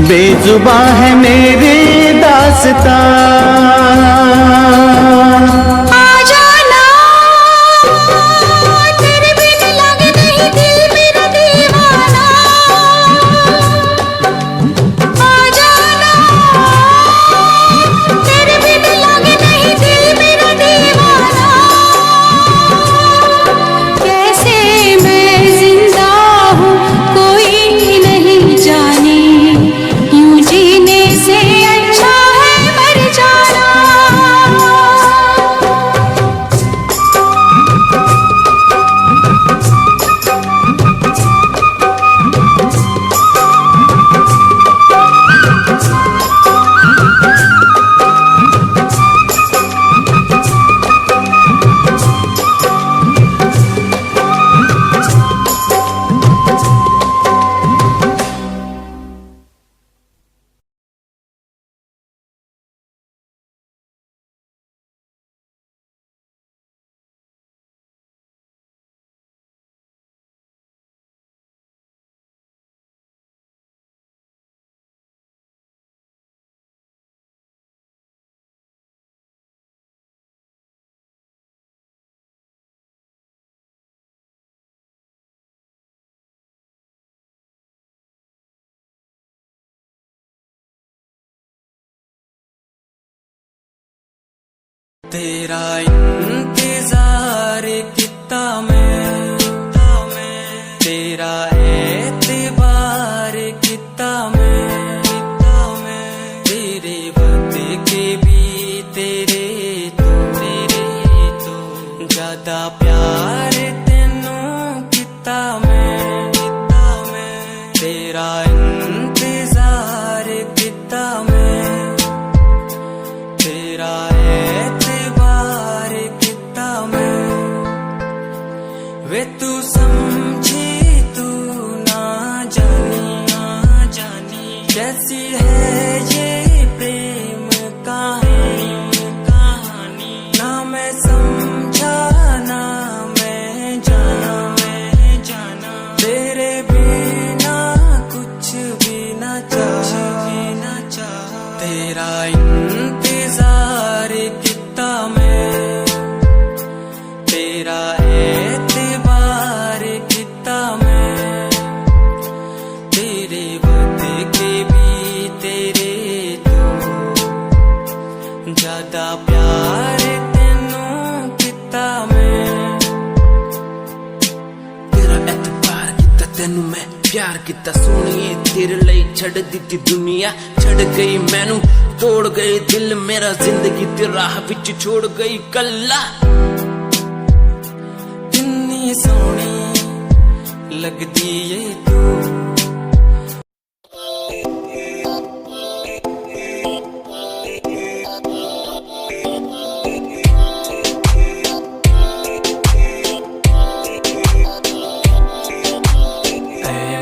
बेजुबां है मेरी दास्तां। आ जाना तेरे बिन लगे नहीं दिल मेरा दीवाना। आ जाना तेरे बिन लगे नहीं दिल मेरा दीवाना। कैसे मैं जिंदा हूँ कोई नहीं जाने, यूं जीने से अच्छा है मर जाना। तेरा इंतजार कितना मैं, तेरा एतबार कितना मैं, तेरे वक्त के भी तेरे तो ज्यादा प्यार तेनू कितना मैं, तेरा इंतजार कितना मैं, तेरा वे तू समझी तू ना जानी कैसी है ये प्रेम कहानी, ना मैं समझा ना मैं जाना, तेरे बिना कुछ भी ना चाह, तेरा इंतजार कितना मैं, तेरा एतबार कितना मैं, तेरे वक्त के भी तेरे तो ज्यादा प्यार तेनू कितना मैं, तेरा एतबार किता तेनू मैं प्यार किता सोनिए, तेरे लिए छड़ दी दुनिया, छड़ गई मैनू तोड़ गई दिल मेरा, जिंदगी ते राह विच छोड़ गई कल्ला। कितनी सोहनी लगदी है तू,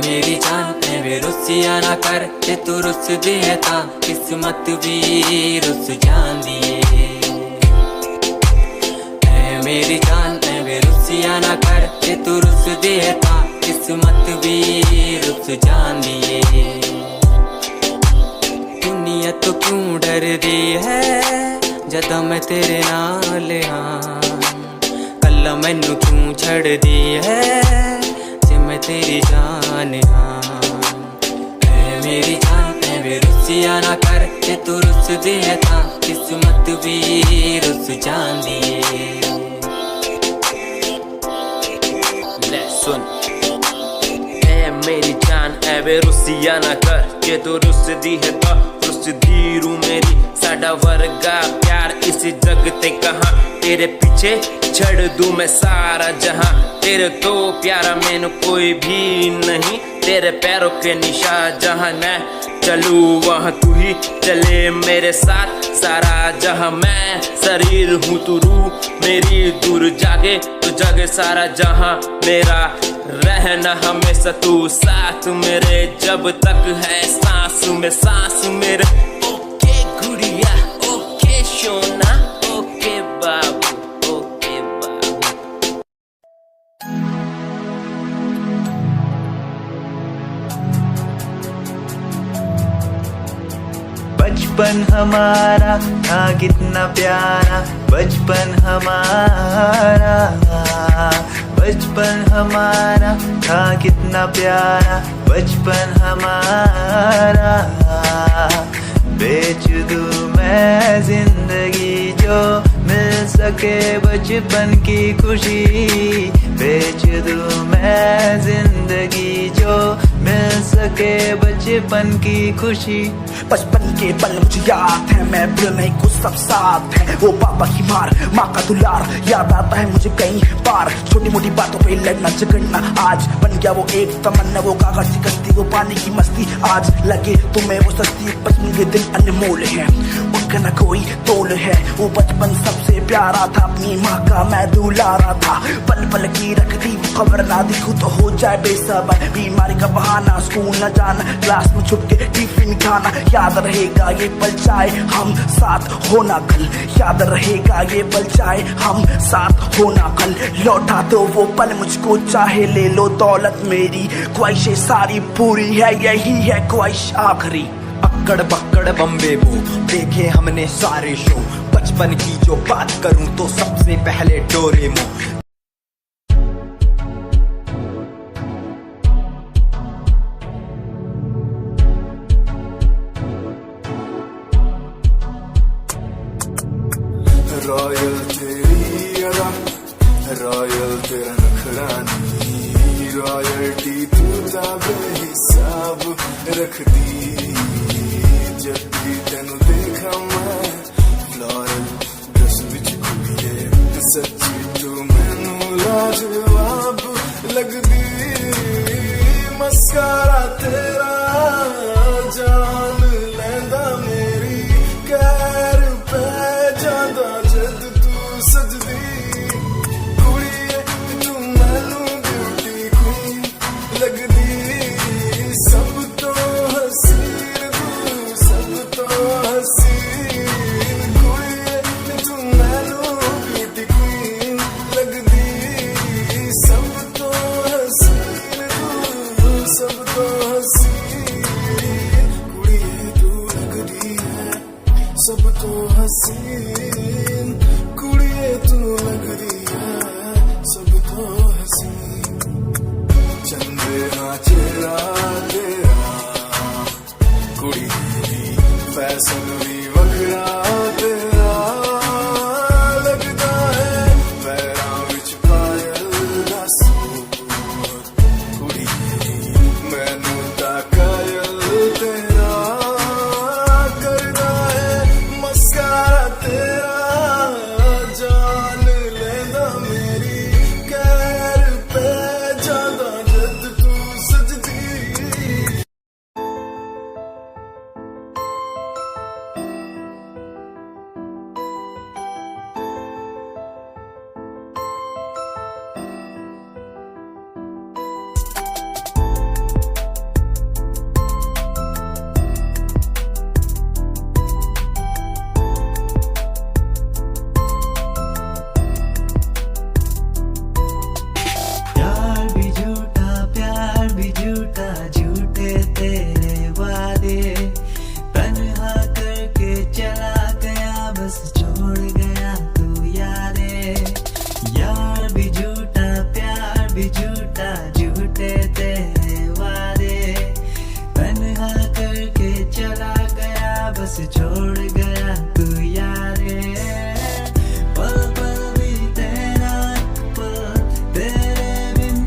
मेरी जान वे रुसिया ना कर, ते तू रुस दे ता किस्मत भी रुस जांदी है। मेरी जान वे रुसिया ना कर, ते तू रुस दे ता किस्मत भी रुस जांदी है। दुनिया तो क्यों डर दी है जदा मैं तेरे नाल हाँ, कल्ला मैनू क्यों छड़ दी है जे मैं तेरी जान हाँ। ऐ मेरी जान वे रुसिया ना कर, ते तू रुस दे ता किस्मत भी रुस जांदी है। ले सुन ऐ मेरी जान ऐ वे रुसिया ना कर, के तू रुस दी है तो रुस दी रू मेरी, साडा वर्गा प्यार इस जग ते कहां, तेरे पीछे छड़ दूं मैं सारा जहां, तेरे तो प्यारा मैनू कोई भी नहीं, तेरे पैरों के निशान, जहाँ मैं चलूँ वहाँ तू ही चले मेरे साथ, सारा जहाँ मैं शरीर हूँ तू रूह मेरी, दूर जागे तू जगे सारा जहाँ मेरा, रहना हमेशा तू साथ मेरे, जब तक है सांस में सांस मेरे। ओके गुड़िया, ओके सोना, ओके बाबू, ओके बाबू। बचपन हमारा था कितना प्यारा, बचपन हमारा, बचपन हमारा था कितना प्यारा, बचपन हमारा। बेच दूं मैं जिंदगी जो मिल सके बचपन की खुशी, बेच दूं मैं जिंदगी जो मिल सके बचपन की खुशी। बचपन के पल मुझे याद है, मैं भूल नहीं कुछ सब साथ है, वो पापा की मार, माँ का दुलार याद आता है मुझे कई बार, छोटी मोटी बातों पे लड़ना झगड़ना आज बन गया वो एक तमन्ना, वो कागज की कश्ती, वो पानी की मस्ती, आज लगे तुम्हें वो सस्ती, बचपन के दिन अनमोल है, उनका न कोई तोल है, वो बचपन सबसे प्यारा था, अपनी माँ का मैं दुलारा था, पल पल की रखती खबर ना दिखूं तो हो जाए बेसबर, बीमारी का बहाना, स्कूल न जाना, क्लास में छुप के टिफिन खाना, याद रहेगा ये पल चाहे हम साथ होना कल, याद रहेगा ये पल चाहे हम साथ होना कल, लौटा दो वो पल मुझको चाहे ले लो दौलत मेरी, ख्वाहिशें सारी पूरी है यही है ख्वाहिश आखिरी। अक्कड़ बक्कड़ बम्बे वो देखे हमने सारे शो, बचपन की जो बात करूं तो सबसे पहले डोरेमोन। रॉयल तेरी अदा, रॉयल तेरा नखरानी, रॉयल्टी तू बेहिसाब रख दी, जब भी तेनू देखा मैं फ्लोरल ड्रेस विच कुड़िए, सच्ची तू मैनू लाजवाब लगदी, मस्कारा तेरा जान लैंदा मेरी, कैर पे जादा जद तू सजदी, कुड़िए तू मैनू ब्यूटी क्वीन लगदी, सब तो हसीन तू सब तो हसीन, कुड़िए तू मैनू ब्यूटी क्वीन लगदी, सब तो हसीन तू सब तो हसीन, कुड़िए तू लगदी है सब तो हसीन, कुड़िए तू लगदी है सब तो हसीन, चंद्रमा चेहरा तेरा, कुड़ी दी फैशन भी वखरा तेरा, लगदा है पैरां विच पायल दा सूट, कुड़ी मैनू तां कायल तेरा, करदा है मस्कारा तेरा, जान लेंदा मेरी, कैर पे जादा जद तू सजदी। प्यार भी झूठा, झूठे तेरे वादे, तन्हा करके चला गया बस छोड़ गया तू यादें, यार भी झूठा प्यार भी झूठा, झूठे तेरे वादे, तन्हा करके चला गया बस छोड़ गया तू यादें, पल पल भी तेरा पल तेरे बिन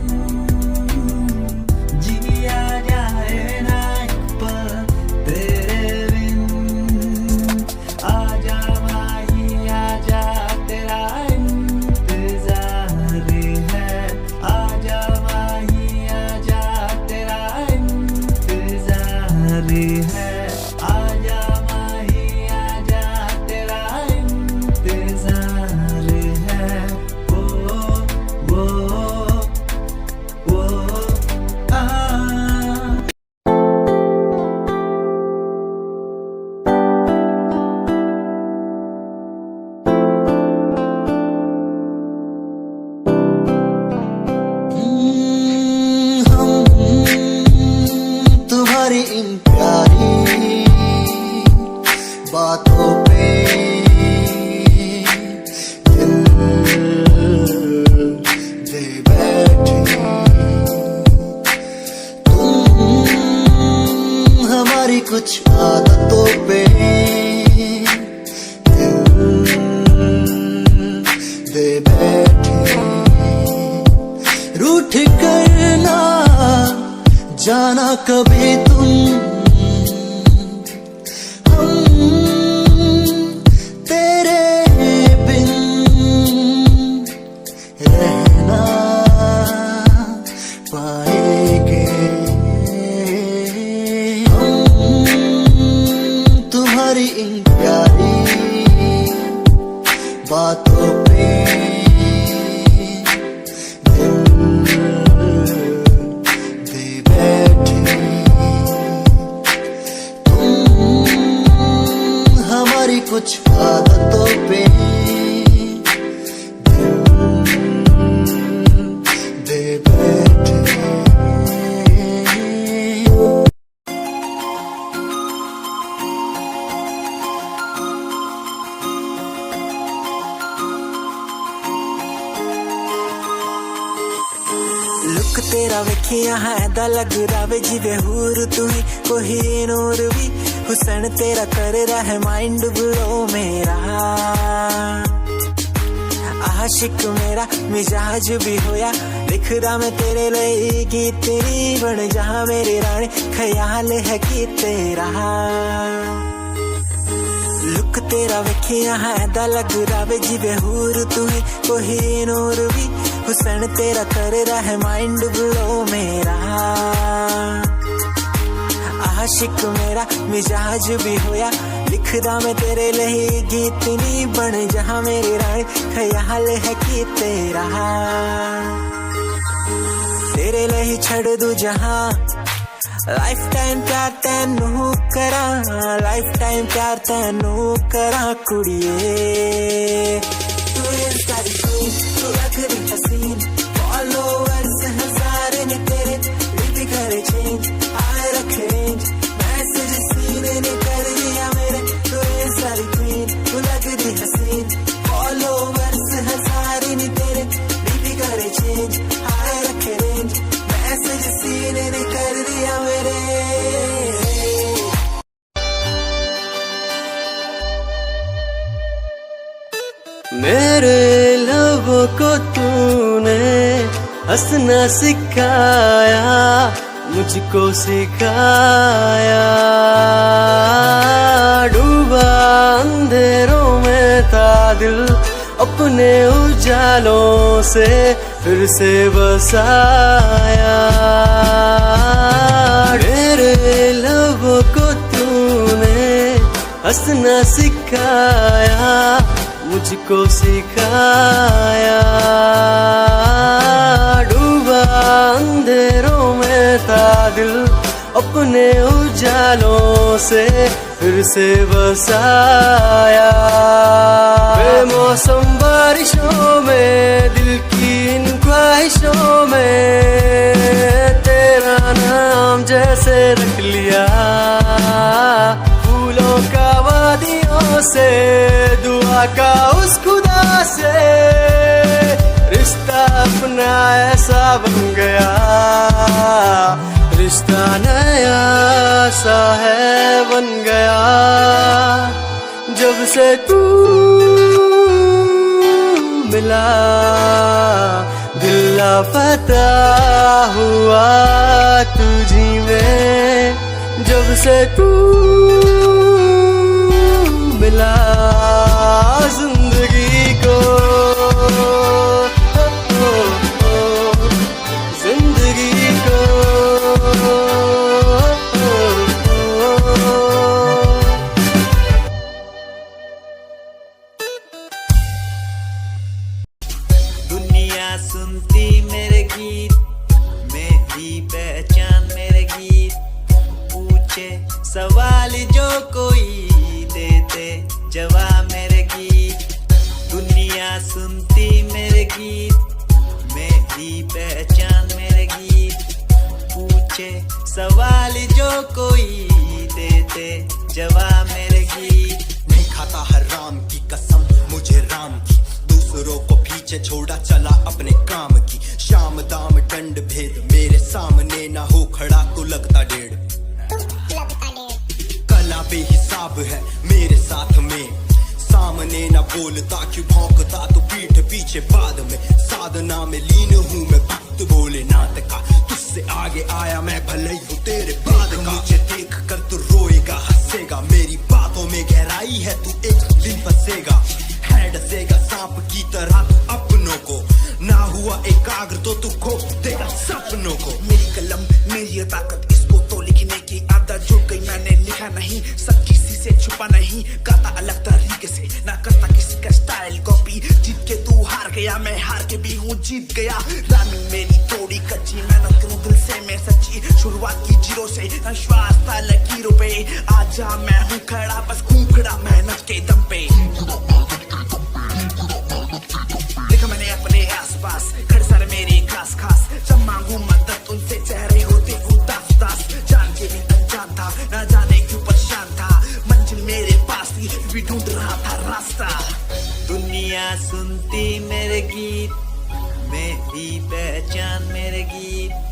जिया जाए ना पल तेरे बिन, आजा भाई आजा तेरा इंतजार है, आजा बैठे हमारी कुछ आदतों पे दे बैठे रूठ करना जाना कभी तुम हम तेरे बिन रहना पाएंगे तुम्हारी इन प्यारी बातों पे दिल दे बैठे तुम हमारी कुछ आदतों पे दिल दे बैठे लुक तेरा वेखिया है दा लग रावे जिवे हूर तू ही कोई नूर भी हुसन तेरा कर रहा है माइंड ब्लो मेरा आशिक मेरा मिजाज भी होया लिख रहा मैं तेरे लिए गीत तेरी बन जहा मेरी रानी ख्याल है कि तेरा लुक तेरा वेखिया है दा लग रावे जिवे हूर तू ही कोई नूर भी हुसन तेरा कर रहा है माइंड ब्लो मेरा आशिक मेरा मिजाज भी होया लिख रहा मैं तेरे लिए गीत नी बन जहा मेरी रानी ख्याल है कि तेरा तेरे लिए छड़ दू जहा लाइफ टाइम प्यार तेनू करा लाइफ टाइम प्यार तेनू करा कुड़िए तू सारी तू रख दी हसीन फॉलोअर्स हजार ने तेरे लिख करे चेंज आए रखे रेंज मैसेज सीन ने कर दिया मेरे तू सारी क्वीन तू लग दी हसीन फॉलोअर्स हजार ने तेरे लिख करे चेंज आए रखे रेंज मैसेज सीन ने कर दिया मेरे मेरे लबों को तूने हंसना सिखाया मुझको सिखाया डूबा अंधेरों में था दिल अपने उजालों से फिर से बसाया मेरे लबों को तूने हंसना सिखाया मुझको सिखाया डूबा अंधेरों में था दिल अपने उजालों से फिर से बसाया बेमौसम बारिशों में दिल की इन ख्वाहिशों में तेरा नाम जैसे रख लिया फूलों का वादियों से दुआ का उस खुदा से रिश्ता अपना ऐसा बन गया रिश्ता नया सा है बन गया जब से तू मिला दिल लापता हुआ तुझी में जब से तू मिला जिंदगी को जिंदगी को दुनिया सुनती मेरे गीत मेरी पहचान मेरे गीत पूछे सवाल जो कोई देते जवाब मेरे गीत दुनिया सुनती मेरे गीत मेरी पहचान मेरे गीत पूछे सवाल जो कोई देते जवाब मेरे गीत नहीं खाता हर राम की कसम मुझे राम की दूसरों दूसरों को पीछे छोड़ा चला अपने काम की। शाम दाम दंड भेद मेरे सामने ना हो खड़ा तो लगता डेढ़। कला बेहिसाब है मेरे साथ में, सामने ना बोलता क्यों भौंकता तो पीठ पीछे बाद में। साधना में लीन हूँ मैं भक्त भोलेनाथ का, तुझसे आगे आया मैं भले ही हूँ तेरे बाद का। मुझे देख कर तू रोएगा हंसेगा, मेरी बातों में गहराई है तू एक दिन फंसेगा। है डसेगा सांप की तरह तू अपनों को, ना हुआ एकाग्र तो तू खो देगा सपनों को। मेरी कलम मेरी ताकत, इसको तो लिखने की आदत जो गई मैंने लिखा नहीं। सब किसी से छुपा नहीं, गाता अलग तरीके से, ना करता किसी का स्टाइल कॉपी। जीत के तू हार गया, मैं हार के भी हूँ जीत गया। रानी मेरी थोड़ी कच्ची, मेहनत करूँ दिल से मैं सच्ची। शुरुआत की जीरो से, विश्वास था लकीरों पे। आजा मैं हूँ खड़ा, बस खून खड़ा मेहनत के दम पे। देखा मैंने अपने आसपास खड़े सारे मेरे खास खास, जब मांगू मदद उनसे चेहरे होते उदास उदास। जान के भी अनजान था, ना जाने क्यों परेशान था। मंजिल मेरे पास थी, भी ढूंढ रहा था रास्ता। दुनिया सुनती मेरे गीत, मेरी पहचान मेरे गीत।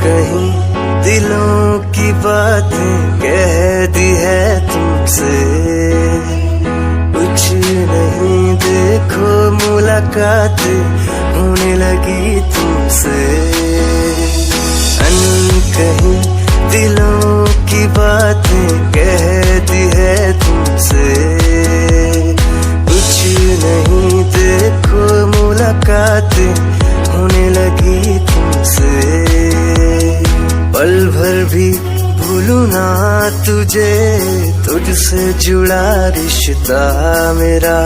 कहीं दिलों की बातें कह दी है तुमसे, कुछ नहीं देखो मुलाकातें होने लगी तुमसे। कहीं दिलों की बातें कह दी है तुमसे, कुछ नहीं देखो मुलाकातें होने लगी तुमसे। पल भर भी भूलूं ना तुझे, तुझसे जुड़ा रिश्ता मेरा।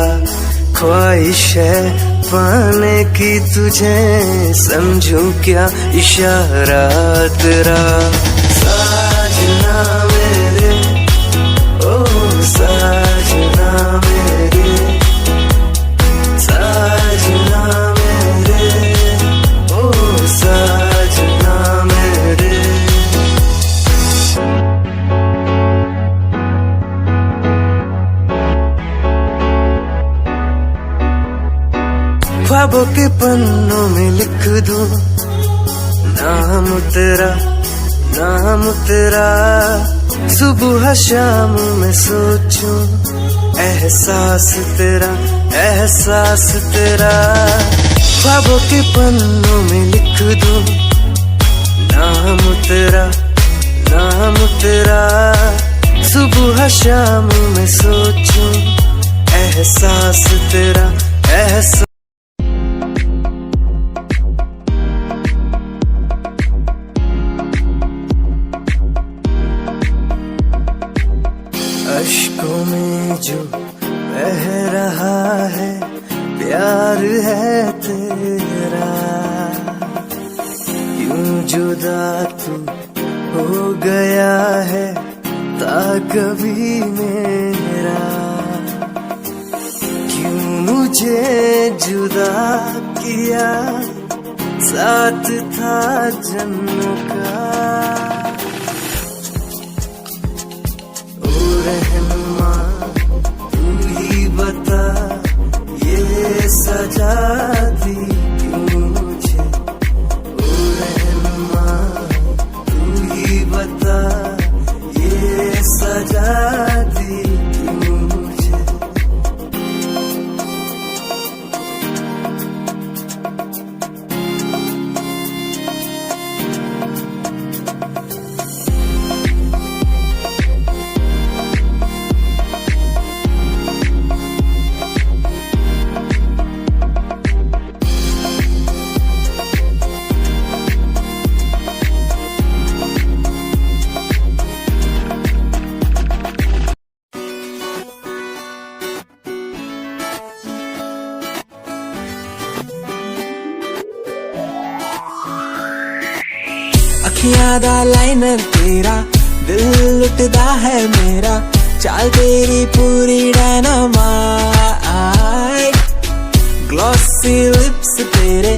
ख्वाहिश है पाने की तुझे, समझूं क्या इशारा तेरा। साजना मेरे ओ साजना मेरे, साजना मेरे ओ साजना मेरे। ख्वाबों के पन्नों में लिख दूं नाम तेरा, नाम तेरा। सुबह शाम में सोचूं एहसास तेरा, एहसास तेरा। ख्वाबों के पन्नों में लिख दूं नाम तेरा, नाम तेरा। सुबह शाम में सोचूं एहसास तेरा, एहसास। अश्कों में जो बह रहा है प्यार है तेरा। यूं जुदा तू हो गया है ता कभी मेरा। क्यों मुझे जुदा किया, साथ था जन्मों का। रहनुमा तू ही बता, ये सजा दी क्यों मुझे। ओ रहनुमा तू ही बता, ये सजा दी क्यों मुझे। अखियां दा लाइनर तेरा, दिल लुटदा है मेरा। चाल तेरी पूरी डायनामाइट। ग्लॉसी लिप्स तेरे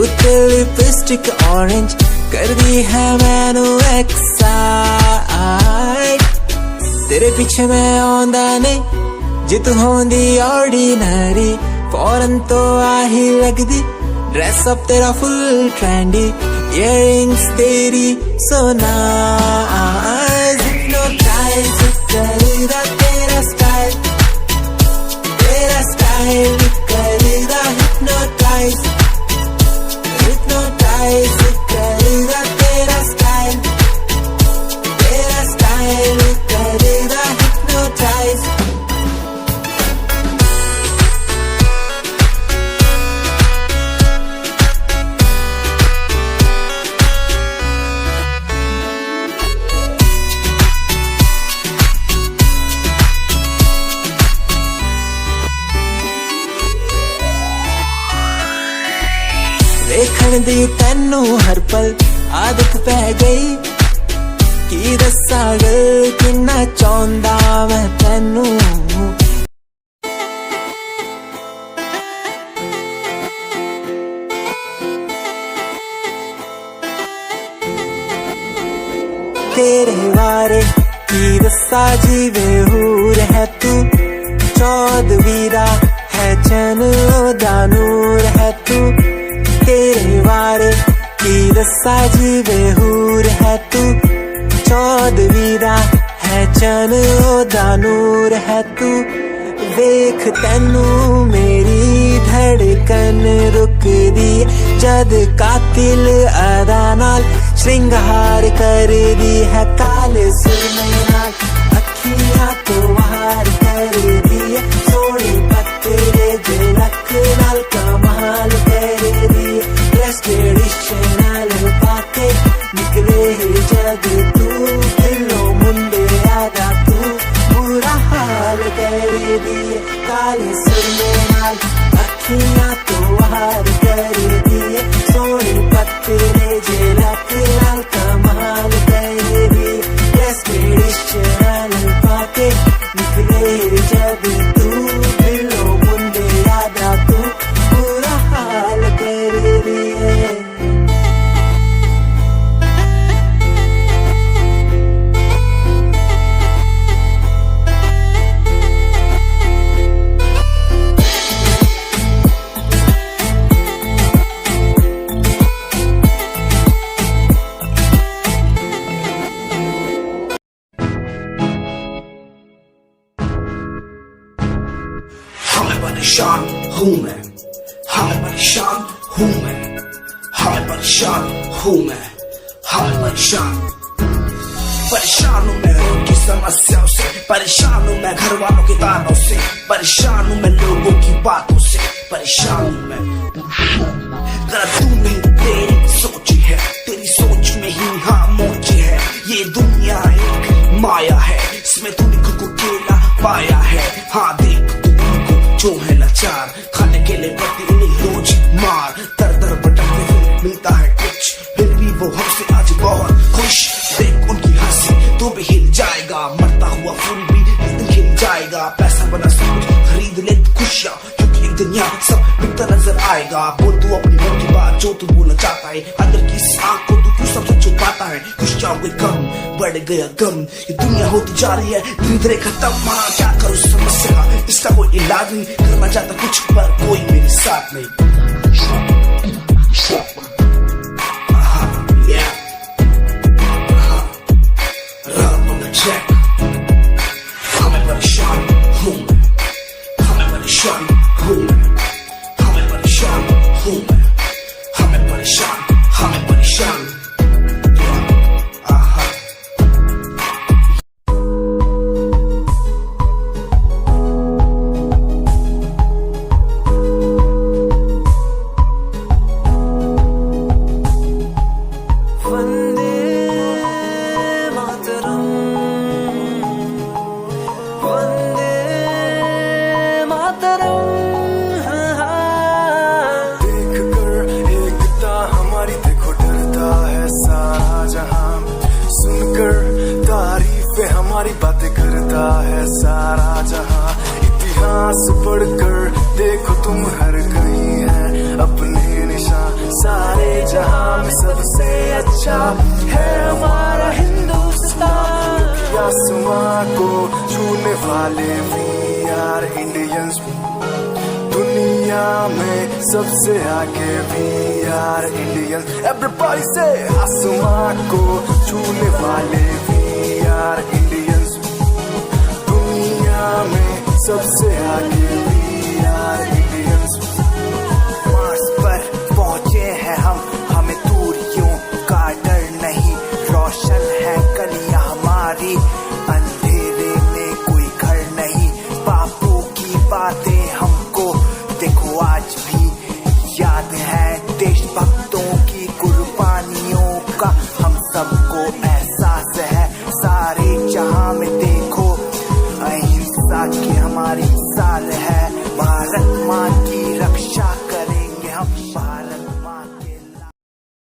उत्ते लिपस्टिक ऑरेंज, कर दी है मैनू एक्साइट तेरे पीछे मैं आंदा नहीं जे तू होंदी ऑर्डिनरी फौरन तो आही लगदी ड्रेस अप तेरा फुल ट्रेंडी इयररिंग्स तेरी so nice hypnotize करदा तेरा स्टाइल करदा hypnotize करदा तेरा स्टाइल करदा hypnotize देखण दी तैनू हर पल आदत पै गई की दस्सां गल किन्ना चाहुंदा मैं तैनू तेरे बारे की दस्सां जीवे हूर है तू चौदवीरा है चैन ओदा नूर है तू तेरे बारे की दस्सा जीवे हूर है तू चौदवीरा है चन ओदा नूर है तू वेख तैनू मेरी धड़कन रुकदी जद कातिल अदा नाल श्रृंगार कर दी है काले सुरमे नाल अखियां तो वार कर दी है सोनी पत्ते झलक नाल कमाल कर दी ट्रेडिशनल पाके निकले जग तू दिलों मुंडे आदा तू बुरा हाल कर दी काले सुरमे नाल अखियां तो वार कर दी सोनी पत्ते झलक नाल कमाल कर दी ट्रेडिशनल पाके निकले जग तू दिलों मुंडे आदा तू बुरा हाल कर दी परेशान हूँ मैं परेशान हूँ मैं परेशान हूँ मैं परेशान हूँ मैं उनकी समस्याओं से परेशान हूँ मैं घर वालों के तानों से परेशान हूँ मैं लोगों की बातों से परेशान हूँ मैं गलत तू नहीं तेरी सोच है तेरी सोच में ही हाँ मोची है ये दुनिया एक माया है इसमें तूने खुद को अकेला पाया है हाँ देख जो है लाचार खाने के लिए पड़ती उन्हें रोज मार दर दर भटकते हुए मिलता है कुछ फिर भी वो हमसे आज बहुत खुश देख उनकी हंसी तो भी हिल जाएगा मरता हुआ फूल भी एक दिन खिल जाएगा पैसा बना सब कुछ खरीद ले खुशियाँ क्योंकि एक दिन यहाँ सब बिकता नजर आएगा बोल तू अपनी मन की बात जो तू बोलना चाहता है अंदर की इस आँख को तू क्यों सबसे छुपाता है खुशियाँ हुई कम बढ़ गया गम ये दुनिया होती जा रही है धीरे धीरे खत्म हाँ क्या करूँ समस्या का इसका कोई इलाज नहीं करना चाहता कुछ पर कोई मेरे साथ नहीं परेशान हूँ मैं परेशान हूँ सारा जहां इतिहास पढ़कर देखो तुम हर कहीं है अपने निशां सारे जहां में सबसे अच्छा है हमारा हिंदुस्तान आसमां को छूने वाले भी यार इंडियंस दुनिया में सबसे आगे भी यार इंडियंस एवरीबॉडी से आसमां को छूने वाले भी यार इंडियंस दुनिया में सबसे आगे भी यार इंडियंस मार्स पर पहुंचे हैं हम हमें दूरियों का डर नहीं रोशन है कलियां हमारी अंधेरे में कोई घर नहीं बापू की बातें हमको देखो आज भी याद है देशभक्तों